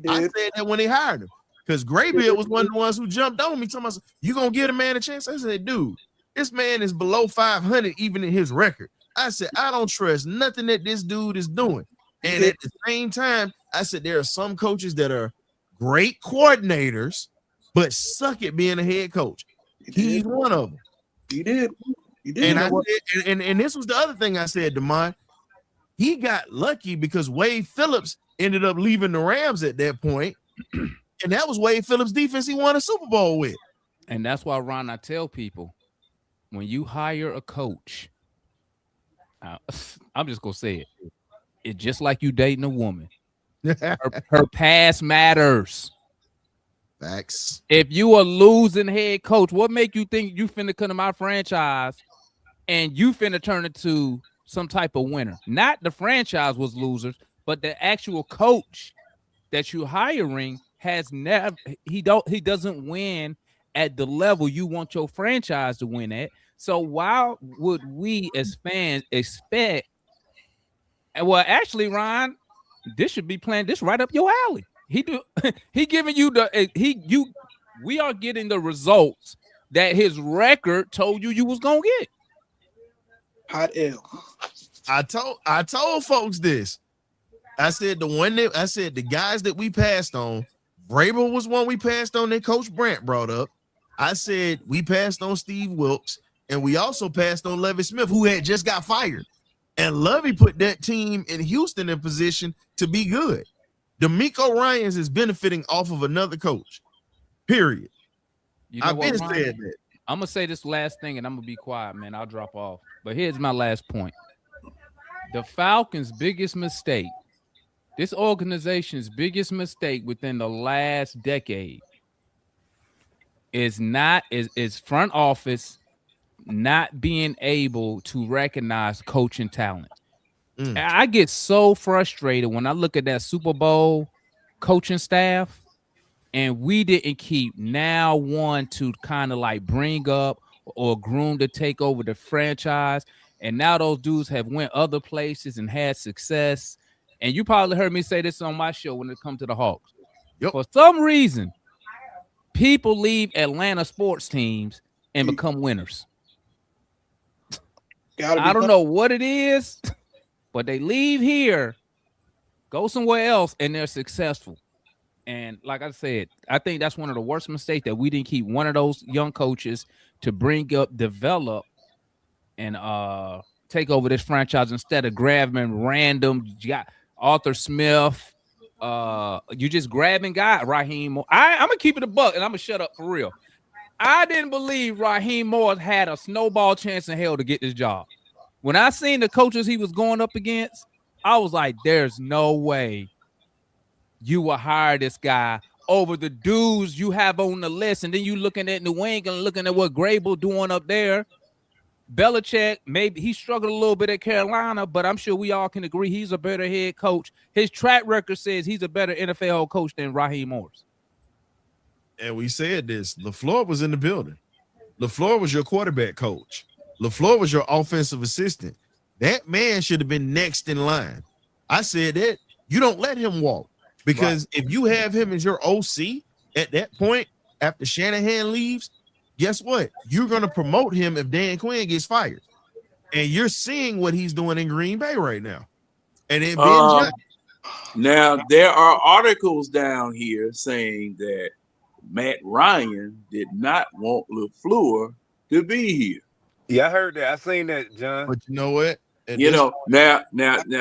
I said that when they hired him. Because Graybeard was one of the ones who jumped on me, talking about, you going to give a man a chance? I said, dude, this man is below 500 even in his record. I said, I don't trust nothing that this dude is doing. And at the same time, I said, there are some coaches that are great coordinators, but suck at being a head coach. He's one of them. He did. And I said, and this was the other thing I said, Demond. He got lucky because Wade Phillips ended up leaving the Rams at that point. And that was Wade Phillips' defense he won a Super Bowl with. And that's why, Ron, I tell people, when you hire a coach, I'm just going to say it. It's just like you dating a woman. Her past matters. Facts. If you a losing head coach, what make you think you finna come to my franchise and you finna turn it to some type of winner. Not the franchise was losers, but the actual coach that you're hiring has never. He doesn't win at the level you want your franchise to win at. So why would we as fans expect? Well, actually, Ryan, this should be playing this right up your alley. He giving you we are getting the results that his record told you was gonna get. Hot L. I told folks this. I said the guys that we passed on, Vrabel was one we passed on that Coach Brandt brought up. I said we passed on Steve Wilkes, and we also passed on Lovie Smith, who had just got fired. And Lovie put that team in Houston in position to be good. DeMeco Ryans is benefiting off of another coach. Period. You know I've been Ryan? saying that. I'm gonna say this last thing, and I'm gonna be quiet, man. I'll drop off. But here's my last point: the Falcons' biggest mistake, this organization's biggest mistake within the last decade, is front office not being able to recognize coaching talent. I get so frustrated when I look at that Super Bowl coaching staff, and we didn't keep now one to kind of like bring up or groom to take over the franchise. And now those dudes have went other places and had success. And you probably heard me say this on my show when it comes to the Hawks. Yep. For some reason, people leave Atlanta sports teams and become winners. I don't know what it is, but they leave here, go somewhere else, and they're successful. And like I said, I think that's one of the worst mistakes, that we didn't keep one of those young coaches to bring up, develop, and take over this franchise instead of grabbing random Arthur Smith. You just grabbing guy Raheem Moore. I'm gonna keep it a buck, and I'm gonna shut up for real. I didn't believe Raheem Moore had a snowball chance in hell to get this job. When I seen the coaches he was going up against, I was like, there's no way you will hire this guy over the dudes you have on the list. And then you looking at New England, looking at what Grable doing up there. Belichick, maybe he struggled a little bit at Carolina, but I'm sure we all can agree he's a better head coach. His track record says he's a better NFL coach than Raheem Morris. And we said this, LaFleur was in the building. LaFleur was your quarterback coach. LaFleur was your offensive assistant. That man should have been next in line. I said that. You don't let him walk, because if you have him as your OC at that point, after Shanahan leaves, guess what? You're going to promote him if Dan Quinn gets fired. And you're seeing what he's doing in Green Bay right now. And it now, there are articles down here saying that Matt Ryan did not want LaFleur to be here. Yeah, I heard that. I seen that, John. But you know what? Now,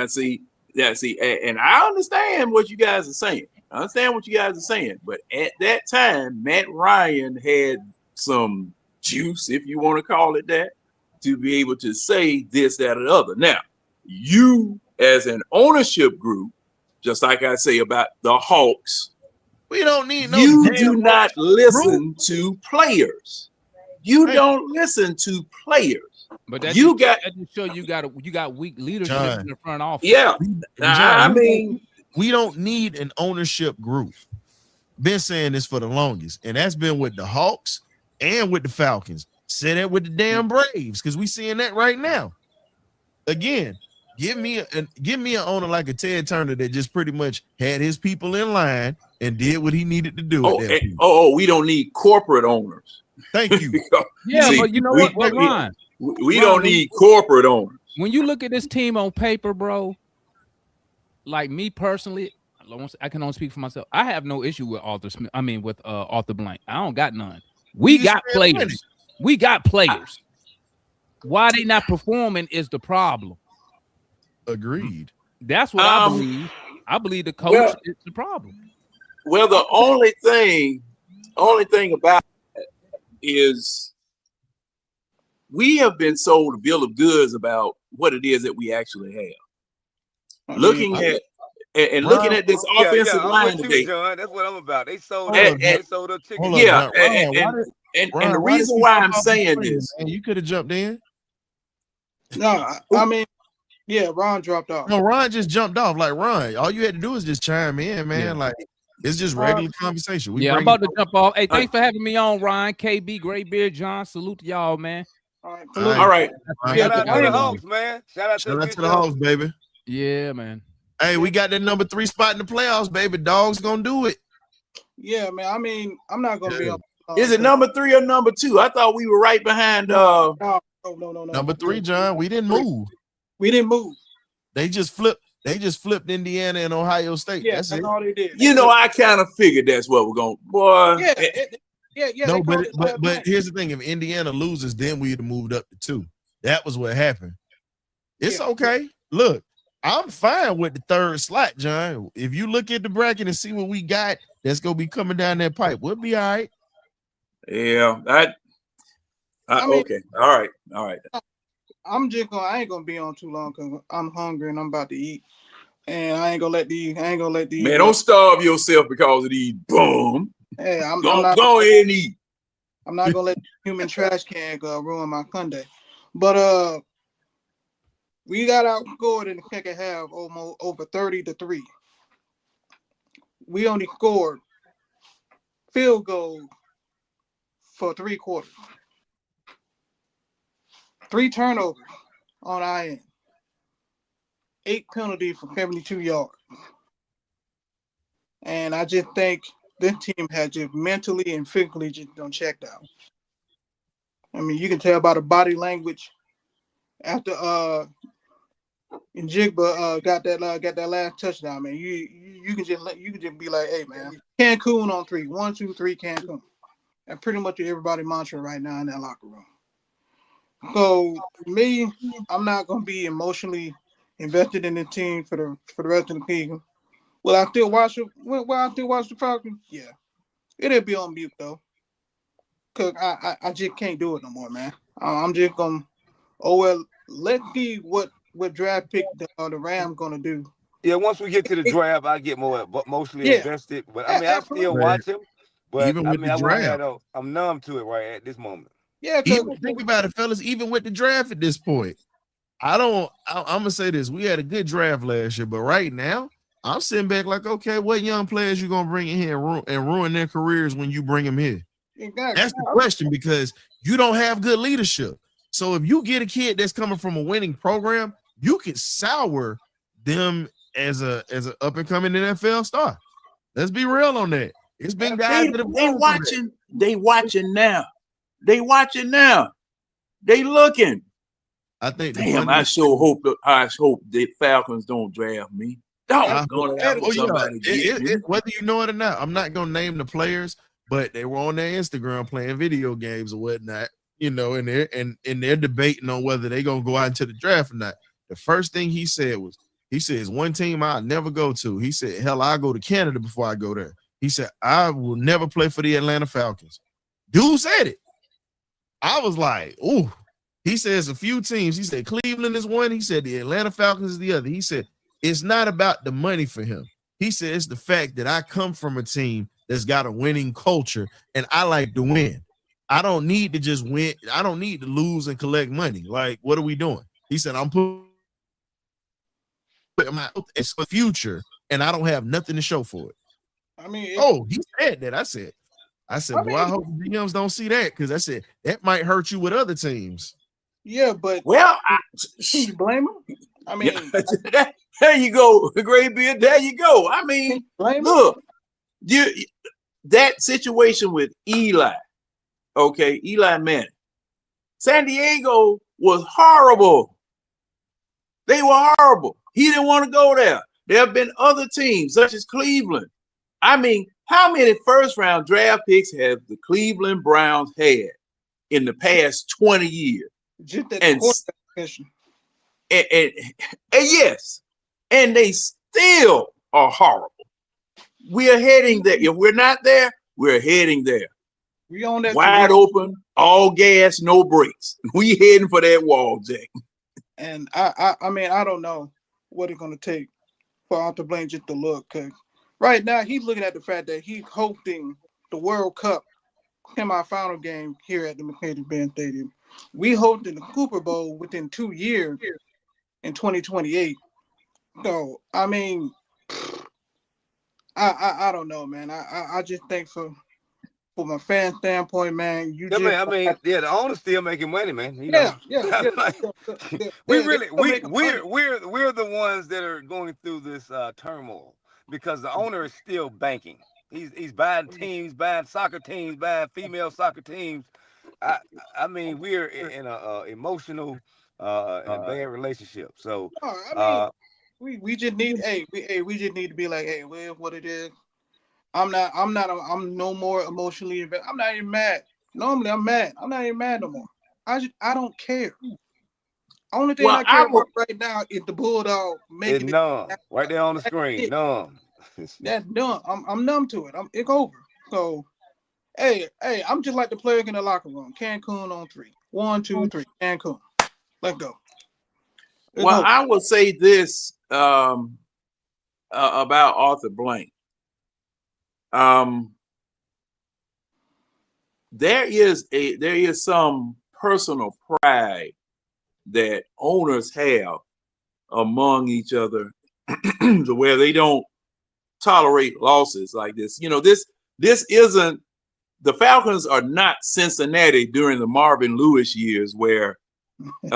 see, and I understand what you guys are saying. But at that time, Matt Ryan had some juice, if you want to call it that, to be able to say this, that, or the other. Now, you as an ownership group, just like I say about the Hawks, we don't need no. You do not listen to players. You don't listen to players. But that just show you got weak leadership in the front office. Yeah, I mean, we don't need an ownership group. Been saying this for the longest, and that's been with the Hawks and with the Falcons. Say that with the damn Braves, because we seeing that right now. Again, give me an owner like a Ted Turner that just pretty much had his people in line and did what he needed to do. We don't need corporate owners. Thank you. But you know what, Ron? We don't need corporate owners. When you look at this team on paper, bro, like me personally, I can only speak for myself. I have no issue with Arthur Smith. I mean, with Arthur Blank. I don't got none. We got players. We got players. Why they not performing is the problem. Agreed. That's what I believe. I believe the coach is the problem. Well, the only thing about it is we have been sold a bill of goods about what it is that we actually have. Looking at this offensive line today, John, that's what I'm about. They sold a ticket. And the reason why I'm saying this, and you could have jumped in. No, I mean, Yeah, Ron dropped off. No, Ron just jumped off. Like, Ron, all you had to do is just chime in, man. Yeah. Like, it's just regular conversation. I'm about to jump off. Hey, thanks for having me on, Ryan, KB, Graybeard, John. Salute to y'all, man. All right. All right. Shout out to the Hawks, man. Shout out to the Hawks, baby. Yeah, man. Hey, we got that number 3 spot in the playoffs, baby. Dog's gonna do it. Yeah, man. I mean, I'm not gonna be up. Is it number 3 or number 2? I thought we were right behind. No. Number 3, John. We didn't move. We didn't move. They just flipped Indiana and Ohio State. Yeah, that's it. all they did. You know, I kind of figured that's what we're going. Boy. Yeah. No, but here's the thing: if Indiana loses, then we'd have moved up to 2. That was what happened. It's okay. Look, I'm fine with the 3rd slot, John. If you look at the bracket and see what we got, that's gonna be coming down that pipe. We'll be all right. Yeah, okay. All right. I ain't gonna be on too long because I'm hungry and I'm about to eat. And I ain't gonna let these. Man, don't starve yourself because of these. Boom. Hey, go ahead and eat. I'm not gonna let human trash can ruin my Sunday. But we got outscored in the second half, almost over 30-3. We only scored field goal for 3 quarters. 3 turnovers on our end. 8 penalties for 72 yards. And I just think this team has just mentally and physically just done checked out. I mean, you can tell by the body language after Njigba got that last touchdown, man. You can just be like, hey man, Cancun on 3. 1, 2, 3, Cancun. And pretty much everybody mantra right now in that locker room. So me, I'm not gonna be emotionally invested in the team for the rest of the season. Will I still watch it? Will I still watch the Falcons? Yeah. It'll be on mute though. Cause I just can't do it no more, man. I'm just gonna let's see what draft pick the Rams gonna do. Yeah, once we get to the draft, I get more emotionally invested. But I mean, I still watch him. But even with the draft, I'm numb to it right at this moment. Yeah, think about it, fellas. Even with the draft at this point, I'm gonna say this: we had a good draft last year, but right now, I'm sitting back like, okay, what young players you gonna bring in here and ruin their careers when you bring them here? Exactly. That's the question, because you don't have good leadership. So if you get a kid that's coming from a winning program, you can sour them as a up and coming NFL star. Let's be real on that. It's been guys they watching now. They watching now. They looking. I think. Damn, I hope the Falcons don't draft me. Whether you know it or not, I'm not gonna name the players, but they were on their Instagram playing video games or whatnot, and they're debating on whether they're gonna go out into the draft or not. The first thing he said was, one team I'll never go to. He said, hell, I'll go to Canada before I go there. He said, I will never play for the Atlanta Falcons. Dude said it. I was like, ooh. He says a few teams. He said Cleveland is one. He said the Atlanta Falcons is the other. He said it's not about the money for him. He said it's the fact that I come from a team that's got a winning culture and I like to win. I don't need to just win. I don't need to lose and collect money. Like, what are we doing? He said, I'm putting my it's the future and I don't have nothing to show for it. I mean, he said that. I said, I hope the GMs don't see that, because I said that might hurt you with other teams. Yeah, but can you blame him? I mean, there you go, Graybeard. There you go. I mean, look, that situation with Eli Manning, San Diego was horrible. They were horrible. He didn't want to go there. There have been other teams such as Cleveland. I mean, how many first-round draft picks have the Cleveland Browns had in the past 20 years? And yes, and they still are horrible. We are heading there. If we're not there, we're heading there. We on that wide open, all gas, no brakes. We heading for that wall, Jack. And I mean, I don't know what it's gonna take for Arthur Blank just to look, because right now he's looking at the fact that he's hosting the World Cup semifinal game here at the Mercedes-Benz Stadium. We hosted the Super Bowl within 2 years in 2028. So I mean, I don't know, man. I just think for my fan standpoint, man, you just I mean, the owner's still making money, man. You yeah, know, we're the ones that are going through this turmoil because the owner is still banking. He's buying teams, buying soccer teams, buying female soccer teams. I mean, we're in a emotional in a bad relationship. So we just need we just need to be like, hey, well, what it is. I'm no more emotionally invested. I'm not even mad. Normally I'm mad. I'm not even mad no more. I don't care. Only thing I care about right now is the Bulldog making it numb right there on the screen. Numb. That's done. I'm numb to it. It's over. So hey, I'm just like the players in the locker room. Cancun on 3. 1, 2, 3. Cancun. Let's go. Well, I will say this about Arthur Blank. There is some personal pride that owners have among each other to where they don't tolerate losses like this. You know, this isn't, the Falcons are not Cincinnati during the Marvin Lewis years where he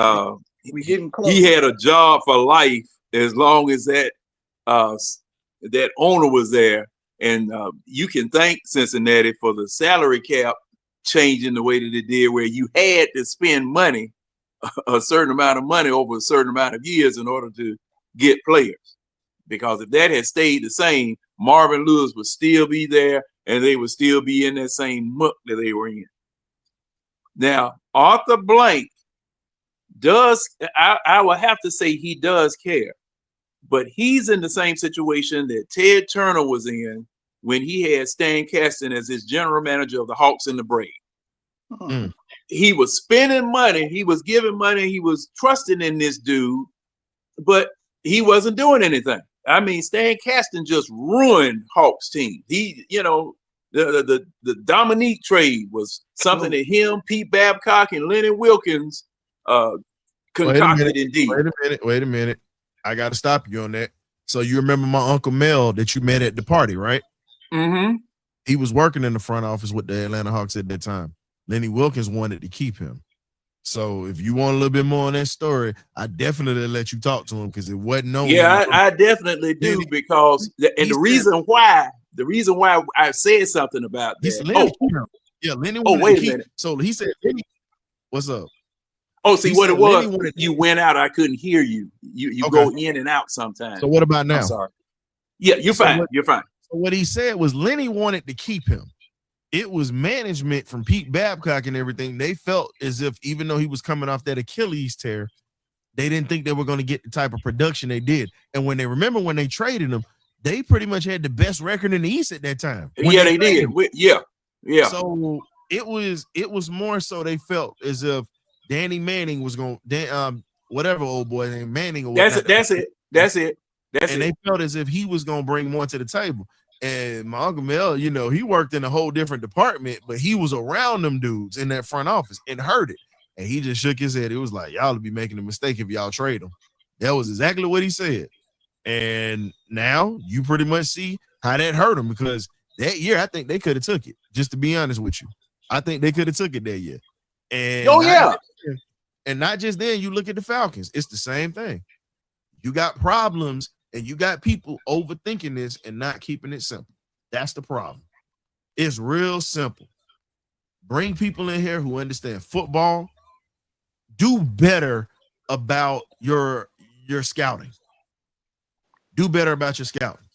had a job for life as long as that owner was there. And you can thank Cincinnati for the salary cap changing the way that it did, where you had to spend money, a certain amount of money over a certain amount of years in order to get players. Because if that had stayed the same, Marvin Lewis would still be there and they would still be in that same muck that they were in. Now, Arthur Blank does, I will have to say he does care. But he's in the same situation that Ted Turner was in when he had Stan Kasten as his general manager of the Hawks and the Braves. Mm. He was spending money. He was giving money. He was trusting in this dude, but he wasn't doing anything. I mean, Stan Kasten just ruined Hawks team. He, you know, the Dominique trade was something that him, Pete Babcock, and Lenny Wilkins concocted indeed. Wait a minute. I got to stop you on that. So you remember my Uncle Mel that you met at the party, right? Mm-hmm. He was working in the front office with the Atlanta Hawks at that time. Lenny Wilkins wanted to keep him. So if you want a little bit more on that story, I definitely let you talk to him because it wasn't known. Yeah, I definitely do because the reason why I said something about that. Lenny. Oh, wait a minute. So he said, Lenny, what's up? Oh, see what it was. You went out. I couldn't hear you. You go in and out sometimes. So what about now? I'm sorry. Yeah, you're fine. You're fine. So what he said was Lenny wanted to keep him. It was management from Pete Babcock and everything. They felt as if even though he was coming off that Achilles tear, they didn't think they were going to get the type of production they did. And when they traded him, they pretty much had the best record in the East at that time. Yeah, they did. Yeah. So it was more so they felt as if Danny Manning was going whatever old boy named Manning. That's it. And they felt as if he was going to bring more to the table. And my Uncle Mel, you know, he worked in a whole different department, but he was around them dudes in that front office and heard it. And he just shook his head. It was like, y'all would be making a mistake if y'all trade him. That was exactly what he said. And now you pretty much see how that hurt him because that year, I think they could have took it, just to be honest with you. I think they could have took it that year. And and not just then, you look at the Falcons. It's the same thing. You got problems and you got people overthinking this and not keeping it simple. That's the problem. It's real simple. Bring people in here who understand football. Do better about your scouting. Do better about your scouting.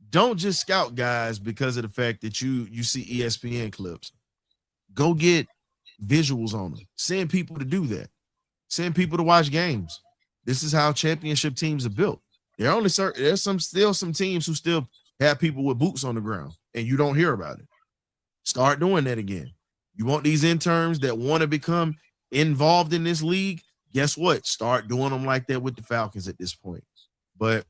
Don't just scout guys because of the fact that you see ESPN clips. Go get visuals on them. Send people to do that. Send people to watch games. This is how championship teams are built. There's still some teams who still have people with boots on the ground, and you don't hear about it. Start doing that again. You want these interns that want to become involved in this league? Guess what? Start doing them like that with the Falcons at this point. But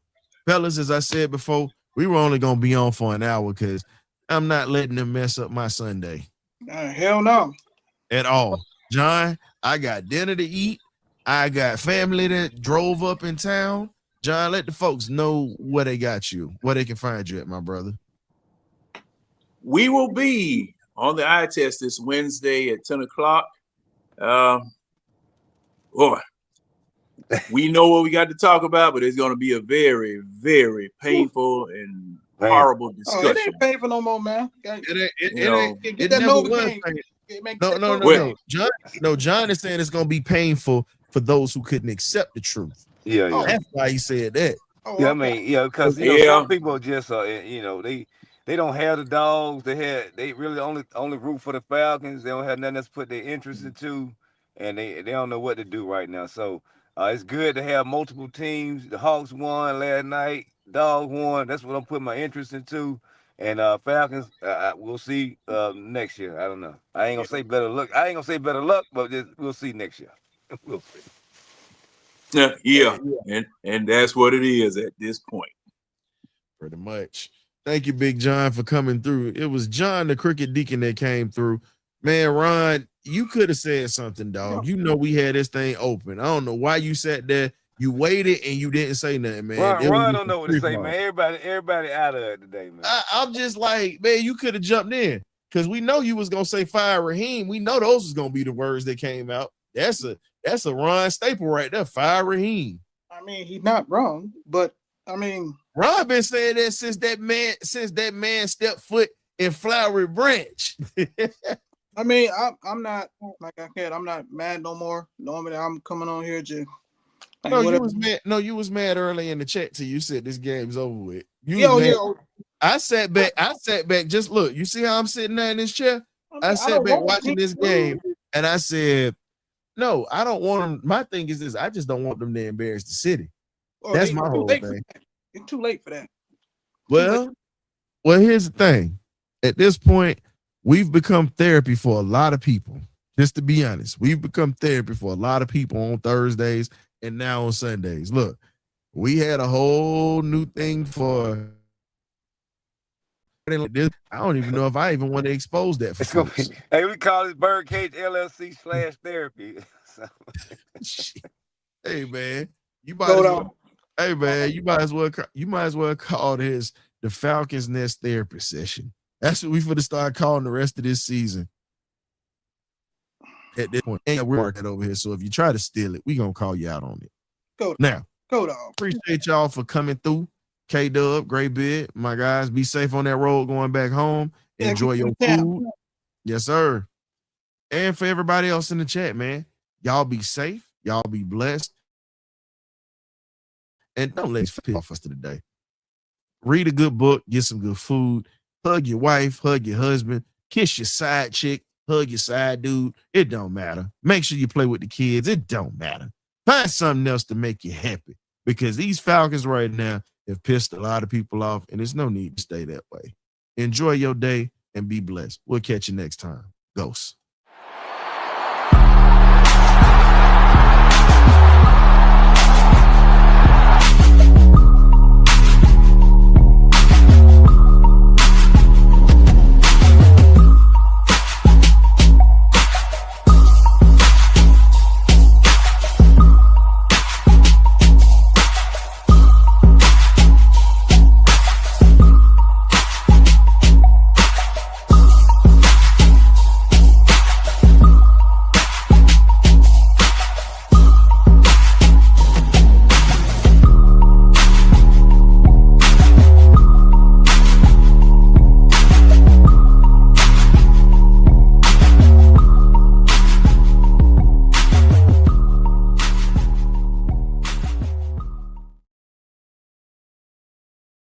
fellas, as I said before, we were only going to be on for an hour because I'm not letting them mess up my Sunday. Hell no. At all. John, I got dinner to eat. I got family that drove up in town. John, let the folks know where they got you, where they can find you at, my brother. We will be on the eye test this Wednesday at 10 o'clock. Boy, we know what we got to talk about, but it's going to be a very, very painful and horrible discussion. Oh, it ain't painful no more, man. It Get that never Novocaine. No. John is saying it's going to be painful for those who couldn't accept the truth. Yeah. That's why he said that. Yeah, I mean, because some people just they don't have the dogs. They really only root for the Falcons. They don't have nothing else to put their interest into, and they don't know what to do right now. So it's good to have multiple teams. The Hawks won last night. Dogs won. That's what I'm putting my interest into. And Falcons, we'll see next year. I don't know. I ain't gonna say better luck, but we'll see next year. We'll see. Yeah. And that's what it is at this point. Pretty much. Thank you, Big John, for coming through. It was John, the Cricket Deacon, that came through. Man, Ron, you could have said something, dog. You know we had this thing open. I don't know why you sat there. You waited and you didn't say nothing, man. Ron don't know what to say, man. Everybody out of it today, man. I'm just like, man, you could have jumped in because we know you was gonna say fire Raheem. We know those was gonna be the words that came out. That's a Ron staple right there. Fire Raheem. I mean, he's not wrong, but I mean, Ron been saying that since that man stepped foot in Flowery Branch. I mean, I'm not, like I said, I'm not mad no more. Normally, I'm coming on here just. You was mad early in the chat till you said this game's over with. I sat back. Just look. You see how I'm sitting there in this chair? I sat back watching this game, and I said, "No, I don't want them." My thing is this: I just don't want them to embarrass the city. That's my whole thing. It's too late for that. Well, here's the thing. At this point, we've become therapy for a lot of people. Just to be honest, we've become therapy for a lot of people on Thursdays and now on Sundays. Look, we had a whole new thing for this. I don't even know if I even want to expose that for folks. Hey, we call it BirdCage LLC /therapy. Hey man, you might as well call this the Falcons Nest Therapy Session. That's what we finna start calling the rest of this season. At this point, and we're working over here. So if you try to steal it, we gonna call you out on it. Go dog. Appreciate y'all for coming through. K-Dub, Great Beard, my guys. Be safe on that road going back home. Enjoy your food. Yes, sir. And for everybody else in the chat, man, y'all be safe. Y'all be blessed. And don't let it off us today. Read a good book, get some good food, hug your wife, hug your husband, kiss your side chick, hug your side dude. It don't matter. Make sure you play with the kids. It don't matter. Find something else to make you happy because these Falcons right now have pissed a lot of people off, and there's no need to stay that way. Enjoy your day and be blessed. We'll catch you next time. Ghosts.